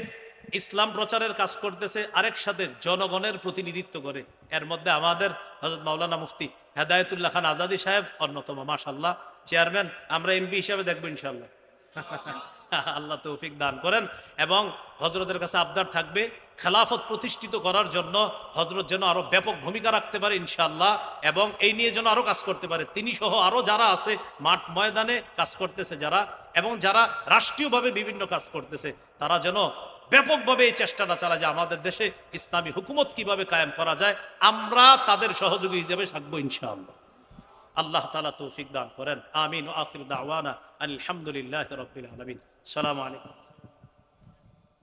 ইসলাম প্রচারের কাজ করতেছে, আরেক সাথে জনগণের প্রতিনিধিত্ব করে। এর মধ্যে আমাদের হযরত মাওলানা মুফতি হেদায়েতুল্লাহ খান আজাদী সাহেব অন্যতম। মাশাআল্লাহ, চেয়ারম্যান, আমরা এমপি হিসাবে দেখবো ইনশাআল্লাহ। আল্লাহ তৌফিক দান করেন। এবং হযরতের কাছে আবদার থাকবে খেলাফত প্রতিষ্ঠিত করার জন্য হযরত যেন আরো ব্যাপক ভূমিকা রাখতে পারে ইনশাআল্লাহ, এবং এই নিয়ে যেন আরো কাজ করতে পারে। তিনি সহ আরো যারা আছে মাঠ ময়দানে কাজ করতেছে যারা, এবং যারা রাষ্ট্রীয়ভাবে বিভিন্ন কাজ করতেছে, তারা যেন ব্যাপকভাবে এই চেষ্টাটা চালায় যে আমাদের দেশে ইসলামী হুকুমত কিভাবে কায়েম করা যায়। আমরা তাদের সহযোগী হিসেবে থাকবো ইনশাআল্লাহ। আল্লাহ তাআলা তৌফিক দান করেন। আমিন। ওয়া আখিরু দাওয়ানা আলহামদুলিল্লাহি রাব্বিল আলামিন। আসসালামু আলাইকুম।